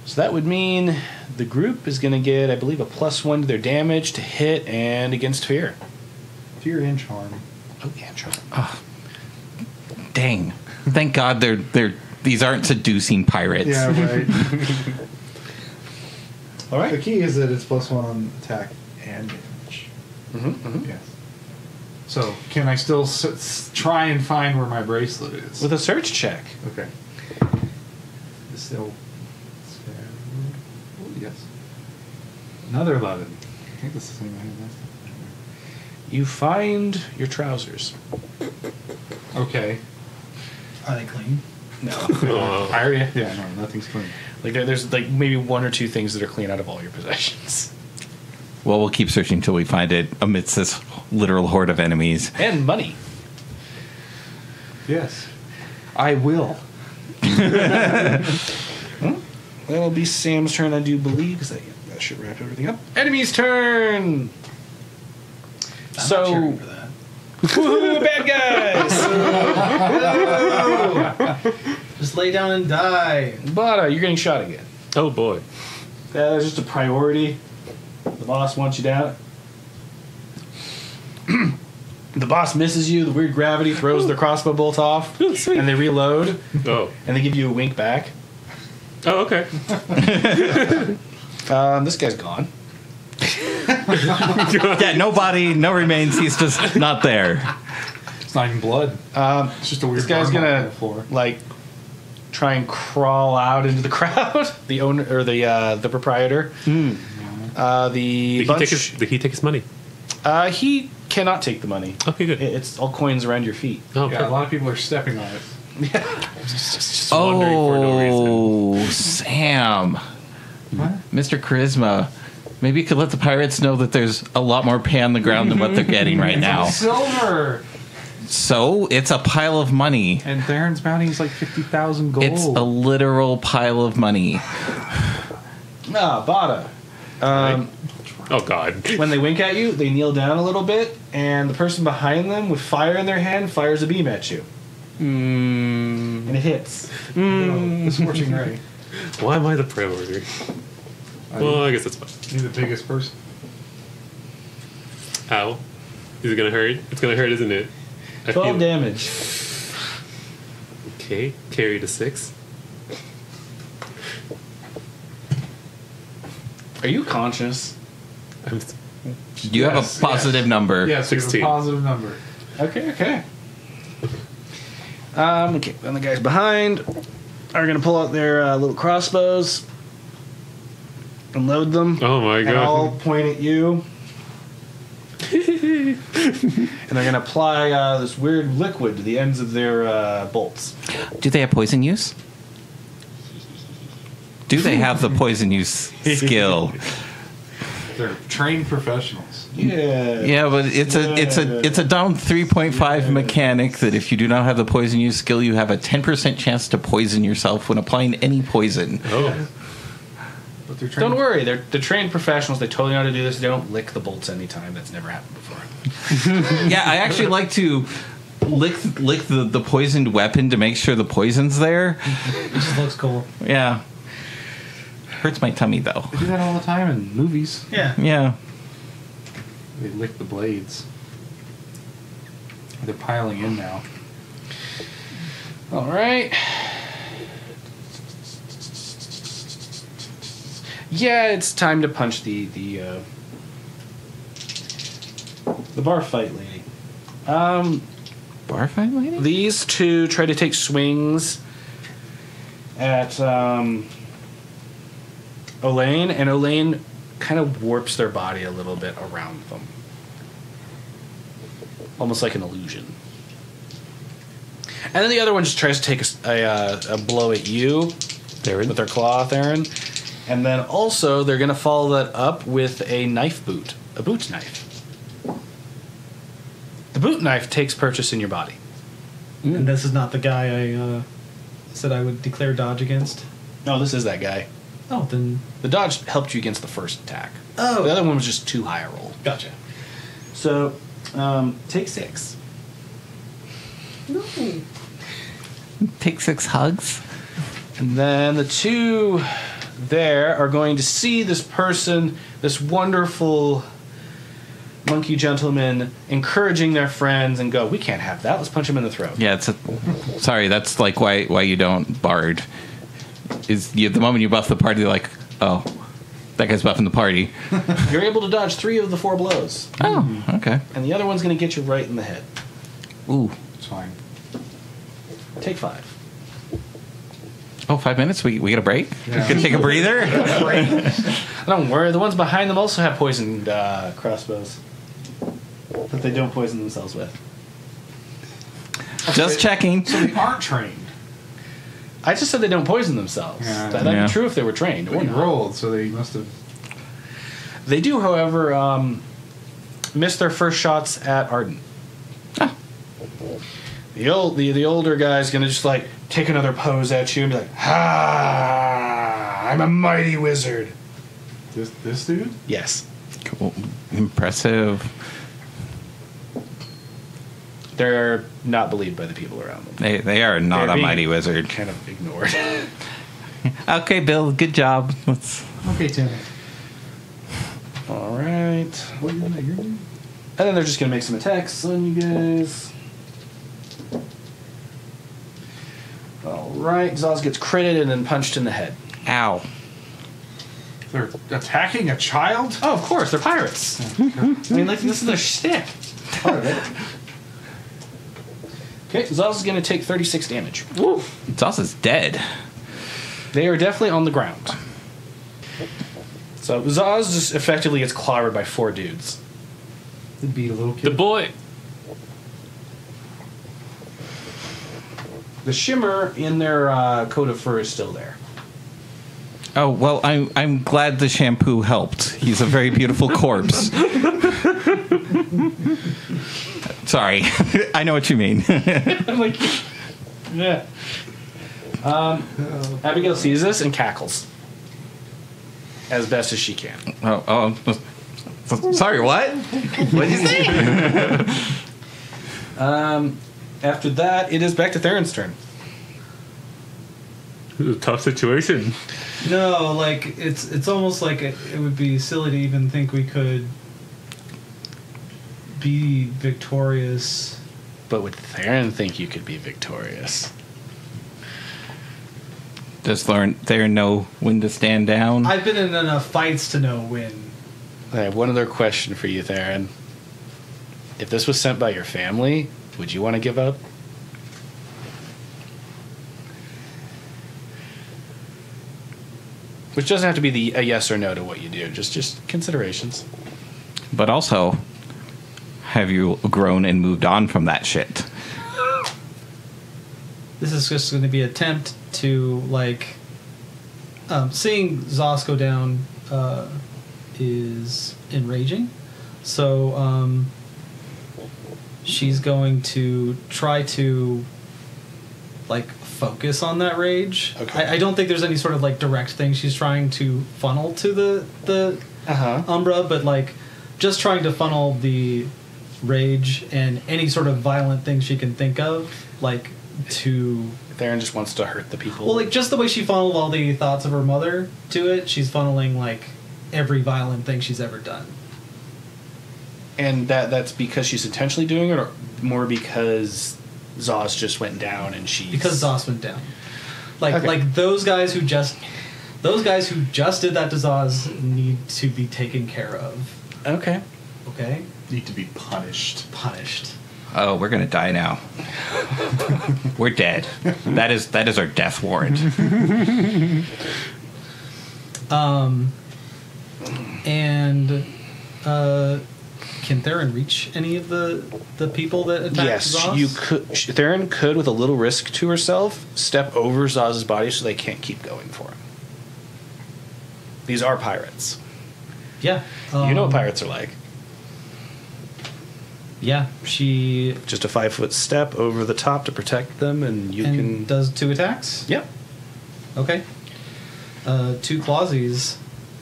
So that would mean the group is going to get, I believe, a +1 to their damage, to hit, and against fear. Fear and charm. Oh, yeah, sure. Dang. Thank God these aren't seducing pirates. Yeah, right. All The right. key is that it's +1 on attack and damage. Yes. So can I still try and find where my bracelet is? With a search check. Okay. Still. Oh, yes. Another 11. I think that's the same I had last time. You find your trousers. Okay. Are they clean? No. Yeah, no, nothing's clean. Like there's like maybe 1 or 2 things that are clean out of all your possessions. Well, we'll keep searching until we find it amidst this literal horde of enemies. And money. Yes. I will. That'll be Sam's turn, I do believe, because that should wrap everything up. Enemy's turn! I'm not cheering for that. Woohoo, bad guys! Just lay down and die. Bata, you're getting shot again. Oh boy. That's just a priority. The boss wants you down. The boss misses you. The weird gravity throws their crossbow bolt off, Oh, sweet. and they reload, Oh. and they give you a wink back. Oh, okay. This guy's gone. Yeah, no body, no remains. He's just not there. It's not even blood. It's just a weird This guy's burn mark on gonna the floor. like try and crawl out into the crowd. The owner or the proprietor. The bunch. Did he take his money? He cannot take the money. Okay, good. It's all coins around your feet. Oh, Yeah, a lot of people are stepping on it. Just wondering for no reason. Oh, Sam. Mr. Charisma. Maybe you could let the pirates know that there's a lot more pay on the ground than what they're getting right now. Silver! So, it's a pile of money. And Therrin's bounty is like 50,000 gold. It's a literal pile of money. Bata. Oh God. When they wink at you, they kneel down a little bit, and the person behind them with fire in their hand fires a beam at you. And it hits. The scorching ray. Why am I the priority? Well, I guess that's fine. You're the biggest person. Ow. Is it gonna hurt? It's gonna hurt, isn't it? 12 damage. Okay, carry to 6. Are you conscious? I'm You have a positive number. Yes, 16. a positive number. Okay. Okay, and the guys behind are going to pull out their little crossbows and load them. Oh my And I'll god. point at you. And they're going to apply this weird liquid to the ends of their bolts. Do they have poison use? Do they have the poison use skill? They're trained professionals. Yeah. Yeah, but it's a down 3.5 mechanic that if you do not have the poison use skill, you have a 10% chance to poison yourself when applying any poison. Oh. But they're trained. Don't worry, they're trained professionals. They totally know how to do this. They don't lick the bolts anytime. That's never happened before. Yeah, I actually like to lick the poisoned weapon to make sure the poison's there. It just looks cool. Yeah. Hurts my tummy, though. They do that all the time in movies. Yeah. Yeah. They lick the blades. They're piling in now. All right. Yeah, it's time to punch the bar fight lady. Bar fight lady? These two try to take swings at Elaine, and Elaine kind of warps their body a little bit around them. Almost like an illusion. And then the other one just tries to take a blow at you Therrin. with their claw, Therrin. And then also they're going to follow that up with a knife boot. A boot knife. The boot knife takes purchase in your body. And this is not the guy I said I would declare dodge against? No, this is that guy. Oh, then... The dodge helped you against the first attack. Oh. The other one was just too high a roll. Gotcha. So, take 6. No. Take 6 hugs. And then the two there are going to see this person, this wonderful monkey gentleman, encouraging their friends and go, we can't have that. Let's punch him in the throat. Yeah, sorry, that's like why you don't bard. Is the moment you buff the party, they're like, oh, that guy's buffing the party. You're able to dodge 3 of the 4 blows. Oh, okay. And the other one's going to get you right in the head. Ooh. It's fine. Take 5. Oh, 5 minutes? We get a break? Yeah. We can take a breather? Don't worry, the ones behind them also have poisoned crossbows that they don't poison themselves with. Just checking. So they aren't trained. I just said they don't poison themselves. Yeah. That'd Yeah. be true if they were trained. They Or not. rolled, so they must have. They do, however, miss their first shots at Arden. Ah. The older guy's gonna just like take another pose at you and be like, "Ha! I'm a mighty wizard." This dude? Yes, Cool. Impressive. they're not believed by the people around them. They are not They're a being mighty wizard. Kind of ignored. Okay, Bill, good job. Let's... Okay, Tim. All right, What are you doing? and then they're just gonna make some attacks on you guys. All right, Zaus gets critted and then punched in the head. Ow. They're attacking a child? Oh, of course, they're pirates. I mean, like, this is their shtick. Part of it. Okay, Zaus is going to take 36 damage. Woo. Zaus is dead. They are definitely on the ground. So Zaus just effectively gets clobbered by 4 dudes. It'd be a little The kid. boy. The shimmer in their coat of fur is still there. Oh, well, I'm glad the shampoo helped. He's a very beautiful corpse. Sorry. I know what you mean. I'm like, yeah. Abigail sees this and cackles. As best as she can. Sorry, what? What did you say? After that, it is back to Therrin's turn. a tough situation. No, like it's almost like it would be silly to even think we could be victorious. But would Therrin think you could be victorious? Does Therrin know when to stand down? I've been in enough fights to know when. I have one other question for you, Therrin. If this was sent by your family, would you want to give up? Which doesn't have to be a yes or no to what you do. Just considerations. But also, have you grown and moved on from that shit? This is just going to be an attempt to, like, seeing Zaus go down is enraging. So she's going to try to, like, focus on that rage. Okay. I don't think there's any sort of, like, direct thing she's trying to funnel to the Umbra, but, like, just trying to funnel the rage and any sort of violent thing she can think of, like, to... Therrin just wants to hurt the people. Well, like, just the way she funneled all the thoughts of her mother to it, she's funneling, like, every violent thing she's ever done. And that's because she's intentionally doing it, or more because Zaus just went down and she's... Because Zaus went down. Like, Okay. like those guys who just did that to Zaus need to be taken care of. Okay. Okay? Need to be punished. Punished. Oh, we're gonna die now. We're dead. That is our death warrant. And can Therrin reach any of the people that attacked Yes, Zaus? you could. Therrin could, with a little risk to herself, step over Zaus's body so they can't keep going for him. These are pirates. Yeah. You know what pirates are like. Yeah, she Just a 5-foot step over the top to protect them, and you can. does 2 attacks. Yep. Okay. 2 clawsies.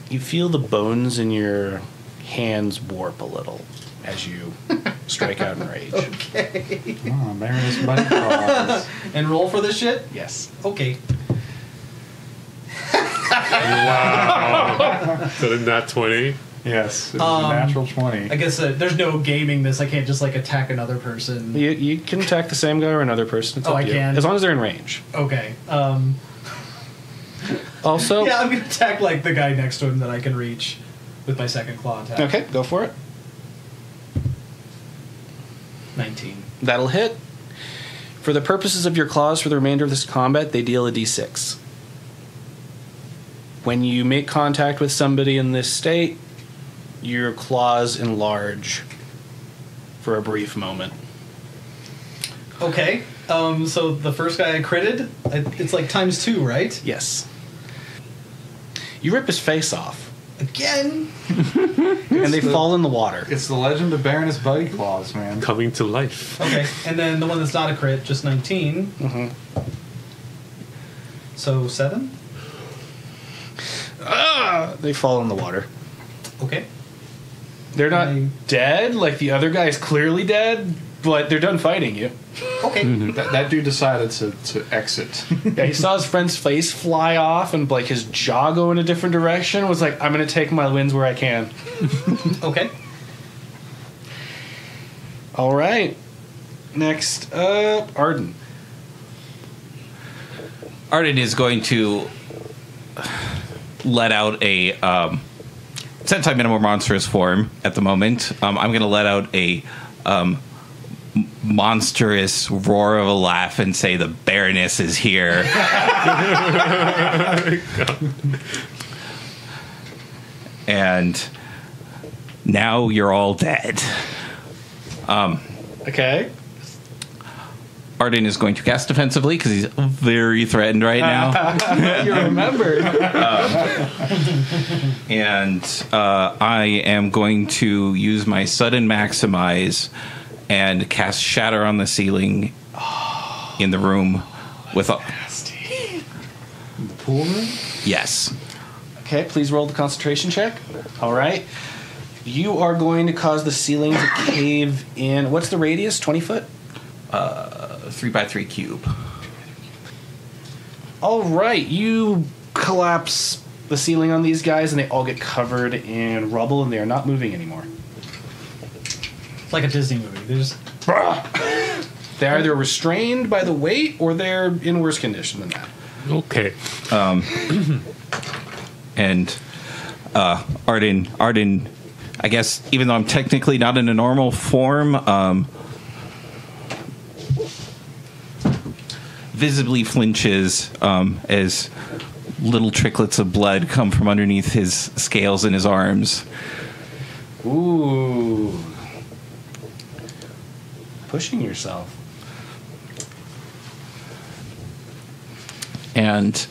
You feel the bones in your hands warp a little as you strike out in rage. Okay. Oh, Baroness Buddy Claws. And roll for this shit? Yes. Okay. Wow. So then not 20. Yes, it was a natural 20. I guess there's no gaming this. I can't just, like, attack another person. You can attack the same guy or another person. It's Oh, up I to you. can? As long as they're in range. Okay. Also. Yeah, I'm going to attack, like, the guy next to him that I can reach with my second claw attack. Okay, go for it. 19. That'll hit. For the purposes of your claws for the remainder of this combat, they deal a d6. When you make contact with somebody in this state, your claws enlarge for a brief moment. Okay. So the first guy I critted, it's like ×2, right? Yes. You rip his face off, Again? and they fall in the water. It's the legend of Baroness Buddy Claws, man. Coming to life. Okay. And then the one that's not a crit, just 19. Mm-hmm. So 7? They fall in the water. Okay. They're not I- dead, like the other guy is clearly dead, but they're done fighting you. Okay. That dude decided to exit. Yeah, he saw his friend's face fly off and like his jaw go in a different direction. Was like, I'm gonna take my wins where I can. Okay. All right. Next up, Arden. Arden is going to let out a since I'm in a more monstrous form at the moment, I'm going to let out a monstrous roar of a laugh and say the Baroness is here. And now you're all dead. Okay. Arden is going to cast defensively because he's very threatened right now. You remembered. And I am going to use my sudden maximize and cast shatter on the ceiling in the room with a... The pool room? Yes. Okay, please roll the concentration check. All right. You are going to cause the ceiling to cave in. What's the radius? 20 foot? 3x3 cube. All right, you collapse the ceiling on these guys, and they all get covered in rubble, and they are not moving anymore. It's like a Disney movie. They're just They're either restrained by the weight, or they're in worse condition than that. Okay. And Arden, I guess, even though I'm technically not in a normal form, visibly flinches as little tricklets of blood come from underneath his scales in his arms. Ooh. Pushing yourself. And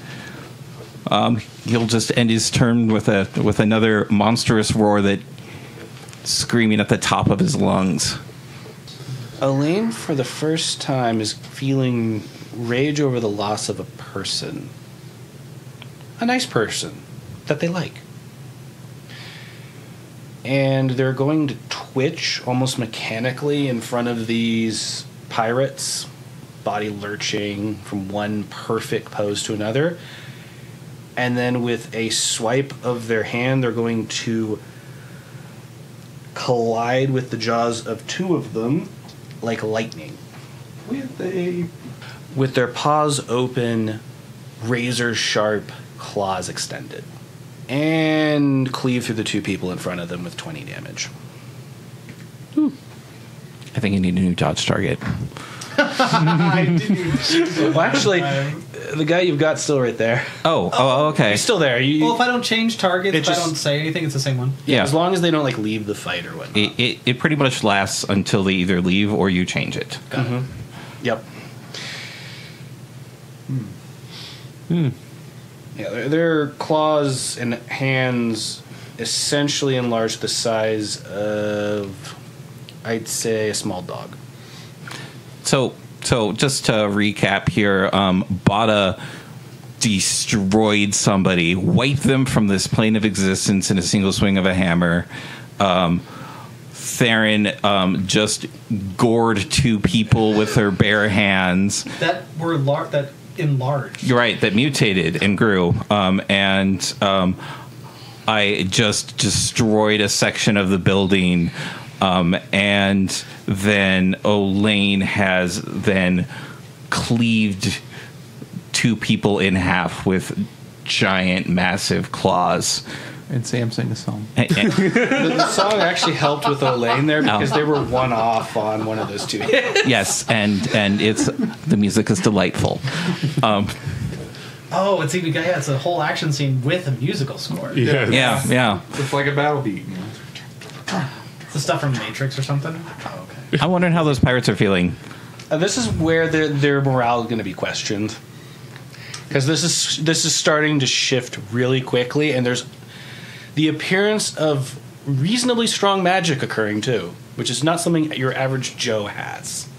he'll just end his turn with another monstrous roar that screaming at the top of his lungs. Elaine, for the first time, is feeling rage over the loss of a person. A nice person that they like. And they're going to twitch almost mechanically in front of these pirates, body lurching from one perfect pose to another. And then with a swipe of their hand, they're going to collide with the jaws of two of them like lightning. With their paws open, razor-sharp claws extended. And cleave through the two people in front of them with 20 damage. I think you need a new dodge target. I didn't even Well, actually, the guy you've got still right there. Oh, okay. He's still there. You, Well, if I don't change targets, It if just- I don't say anything, it's the same one. Yeah. As long as they don't like leave the fight or whatnot. It pretty much lasts until they either leave or you change it. Yep. Yeah, their claws and hands essentially enlarged the size of, I'd say, a small dog. So just to recap here, Bata destroyed somebody, wiped them from this plane of existence in a single swing of a hammer. Therrin just gored two people with her bare hands. That were that enlarged. You're right, that mutated and grew. I just destroyed a section of the building. And then Elaine has then cleaved two people in half with giant, massive claws. And Sam sang a song. The song actually helped with Elaine there because they were one off on one of those two. Yes, and it's the music is delightful. Oh, it's even it's a whole action scene with a musical score. Yes. Yeah. It's like a battle beat, you know. It's the stuff from Matrix or something. Oh, okay. I'm wondering how those pirates are feeling. This is where their morale is going to be questioned. Because this is starting to shift really quickly, and there's the appearance of reasonably strong magic occurring too, which is not something your average Joe has.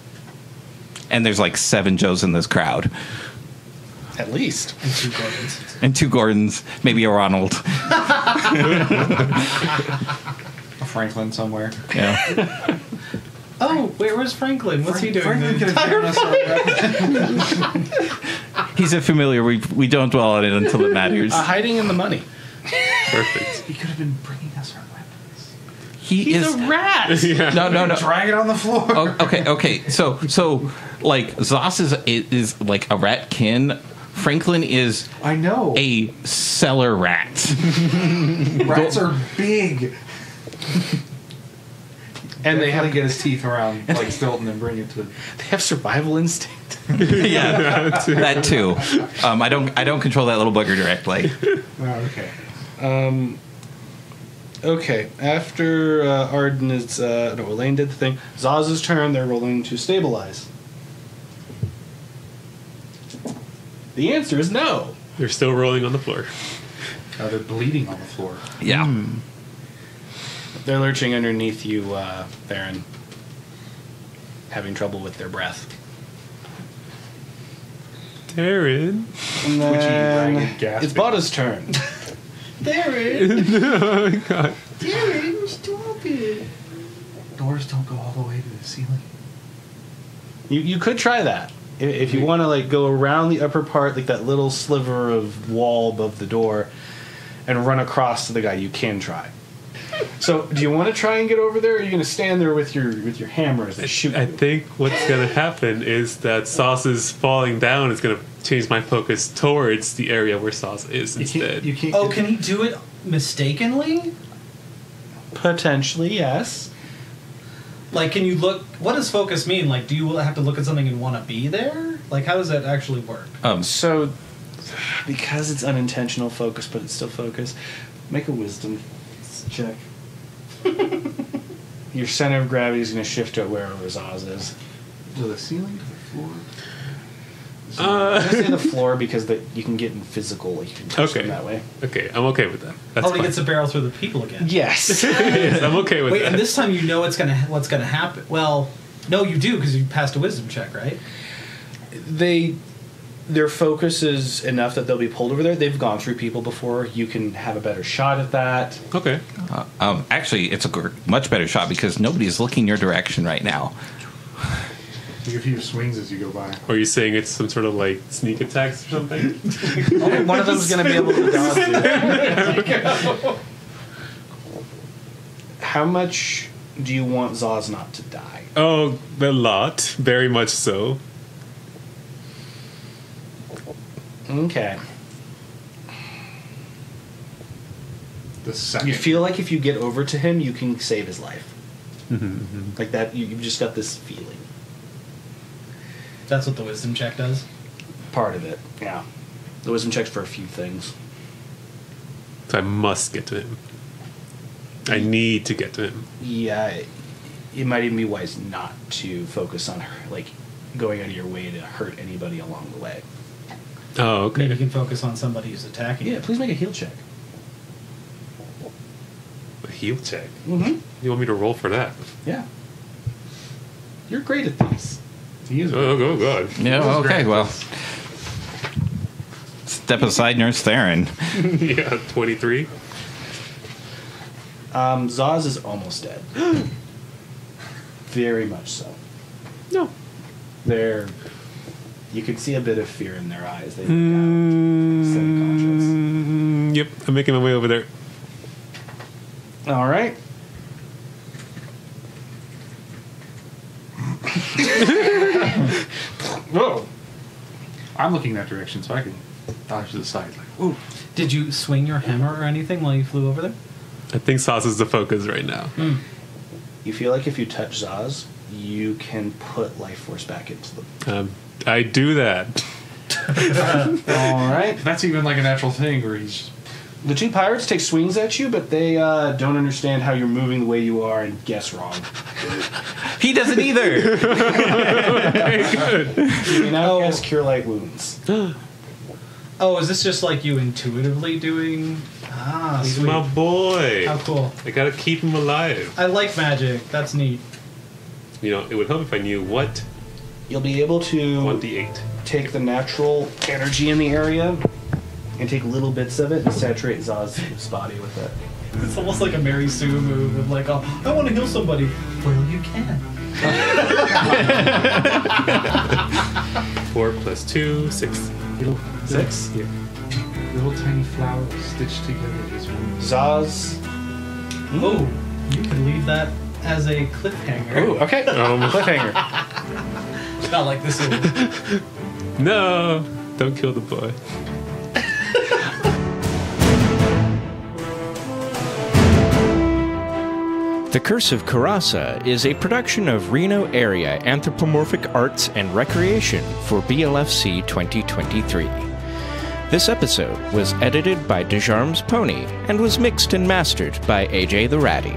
And there's like 7 Joes in this crowd. At least. And 2 Gordons. And 2 Gordons, maybe a Ronald. A Franklin somewhere. Yeah. Oh, where's Franklin? What's he doing? Franklin could have given us our He's a familiar. We don't dwell on it until it matters. Hiding in the money. Perfect. He could have been bringing us our weapons. He's a rat. No. Drag it on the floor. Oh, okay. So like Zaus is like a ratkin. Franklin is I know. a cellar rat. Rats are big. And they They have to have get his teeth around like Stilton and bring it to. they have survival instinct. Yeah, that too. I don't control that little bugger directly. Oh, okay. Okay, after Arden is Elaine did the thing. Zaz's turn. They're rolling to stabilize. The answer is no. They're still rolling on the floor. They're bleeding on the floor. Yeah. They're lurching underneath you, Therrin, having trouble with their breath. Therrin. And Twitchy, then ragged, gasping. it's Bata's turn. Darren! Oh my god. Darren, stop it! Doors don't go all the way to the ceiling. You could try that. If you want to like go around the upper part, like that little sliver of wall above the door, and run across to the guy, you can try. So, do you want to try and get over there, or are you going to stand there with your hammers and shoot? I think what's going to happen is that Sauce is falling down is going to change my focus towards the area where Sauce is instead. You can't. Oh, can he do it mistakenly? Potentially, yes. Like, can you look? What does focus mean? Like, do you have to look at something and want to be there? Like, how does that actually work? So, because it's unintentional focus, but it's still focus, make a wisdom check. Your center of gravity is going to shift to wherever Zaus is. To the ceiling, to the floor. I'm going to say the floor because you can get in physical, like you can touch them that way. Okay, I'm okay with that. That's he gets to barrel through the people again. Yes. Yes, I'm okay with Wait, that. and this time you know what's gonna happen. Well, no, you do because you passed a wisdom check, right? Their focus is enough that they'll be pulled over there. They've gone through people before. You can have a better shot at that. Okay. Actually, it's a much better shot because nobody's looking your direction right now. Take a few swings as you go by. Or are you saying it's some sort of like sneak attacks or something? Only one of them's going to be able to dodge you. How much do you want Zaus not to die? Oh, a lot. Very much so. Okay. The second. You feel like if you get over to him, you can save his life. Like that, you've just got this feeling. That's what the wisdom check does. Part of it, yeah. The wisdom check's for a few things. So I must get to him. I need to get to him. Yeah, it might even be wise not to focus on like going out of your way to hurt anybody along the way. Oh, okay. Maybe you can focus on somebody who's attacking. Yeah, please make a heal check. A heal check. Mm-hmm. You want me to roll for that? Yeah. You're great at these. Oh God. Yeah, okay, well. Step aside, Nurse Therrin. Yeah, 23. Zaus is almost dead. Very much so. No. You can see a bit of fear in their eyes. They look out, semi-conscious. Yep, I'm making my way over there. All right. Whoa! I'm looking that direction so I can dodge to the side. Like, ooh. Did you swing your hammer or anything while you flew over there? I think Sauce is the focus right now. You feel like if you touch Zaus, you can put life force back into them. I do that. All right. That's even like a natural thing where he's. The two pirates take swings at you, but they don't understand how you're moving the way you are and guess wrong. He doesn't either. Very good. You can now cast Cure Light Wounds. Oh, is this just like you intuitively doing? Ah, He's sweet. my boy. How cool. I gotta keep him alive. I like magic. That's neat. You know, it would help if I knew what You'll be able to 1d8. take the natural energy in the area and take little bits of it and saturate Zaus' body with it. It's almost like a Mary Sue move of like, oh, I want to heal somebody. Well, you can. 4 plus 2, 6. Little, 6? Yeah. little tiny flowers stitched together as one. Zaus. Oh, you can leave that as a cliffhanger. Ooh, okay. Cliffhanger. Not like this is. No! Don't kill the boy. The Curse of Coeurasa is a production of Reno Area Anthropomorphic Arts and Recreation for BLFC 2023. This episode was edited by Dejarm's Pony and was mixed and mastered by AJ the Ratty.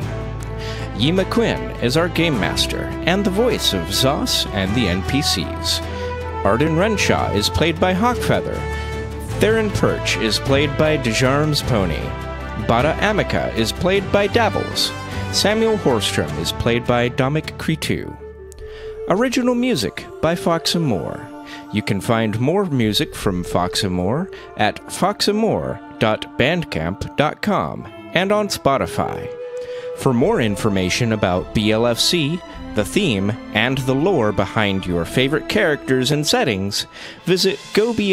Yi McQuinn is our game master and the voice of Zaus and the NPCs. Arden Renshaw is played by Hawkfeather. Therrin Perch is played by Dejarm's Pony. Bata Amica is played by Dabbles. Samuel Horstrom is played by Dominic Cretu. Original music by Fox and Moore. You can find more music from Fox and Moore at foxandmore.bandcamp.com and on Spotify. For more information about BLFC, the theme, and the lore behind your favorite characters and settings, visit goblfc.org.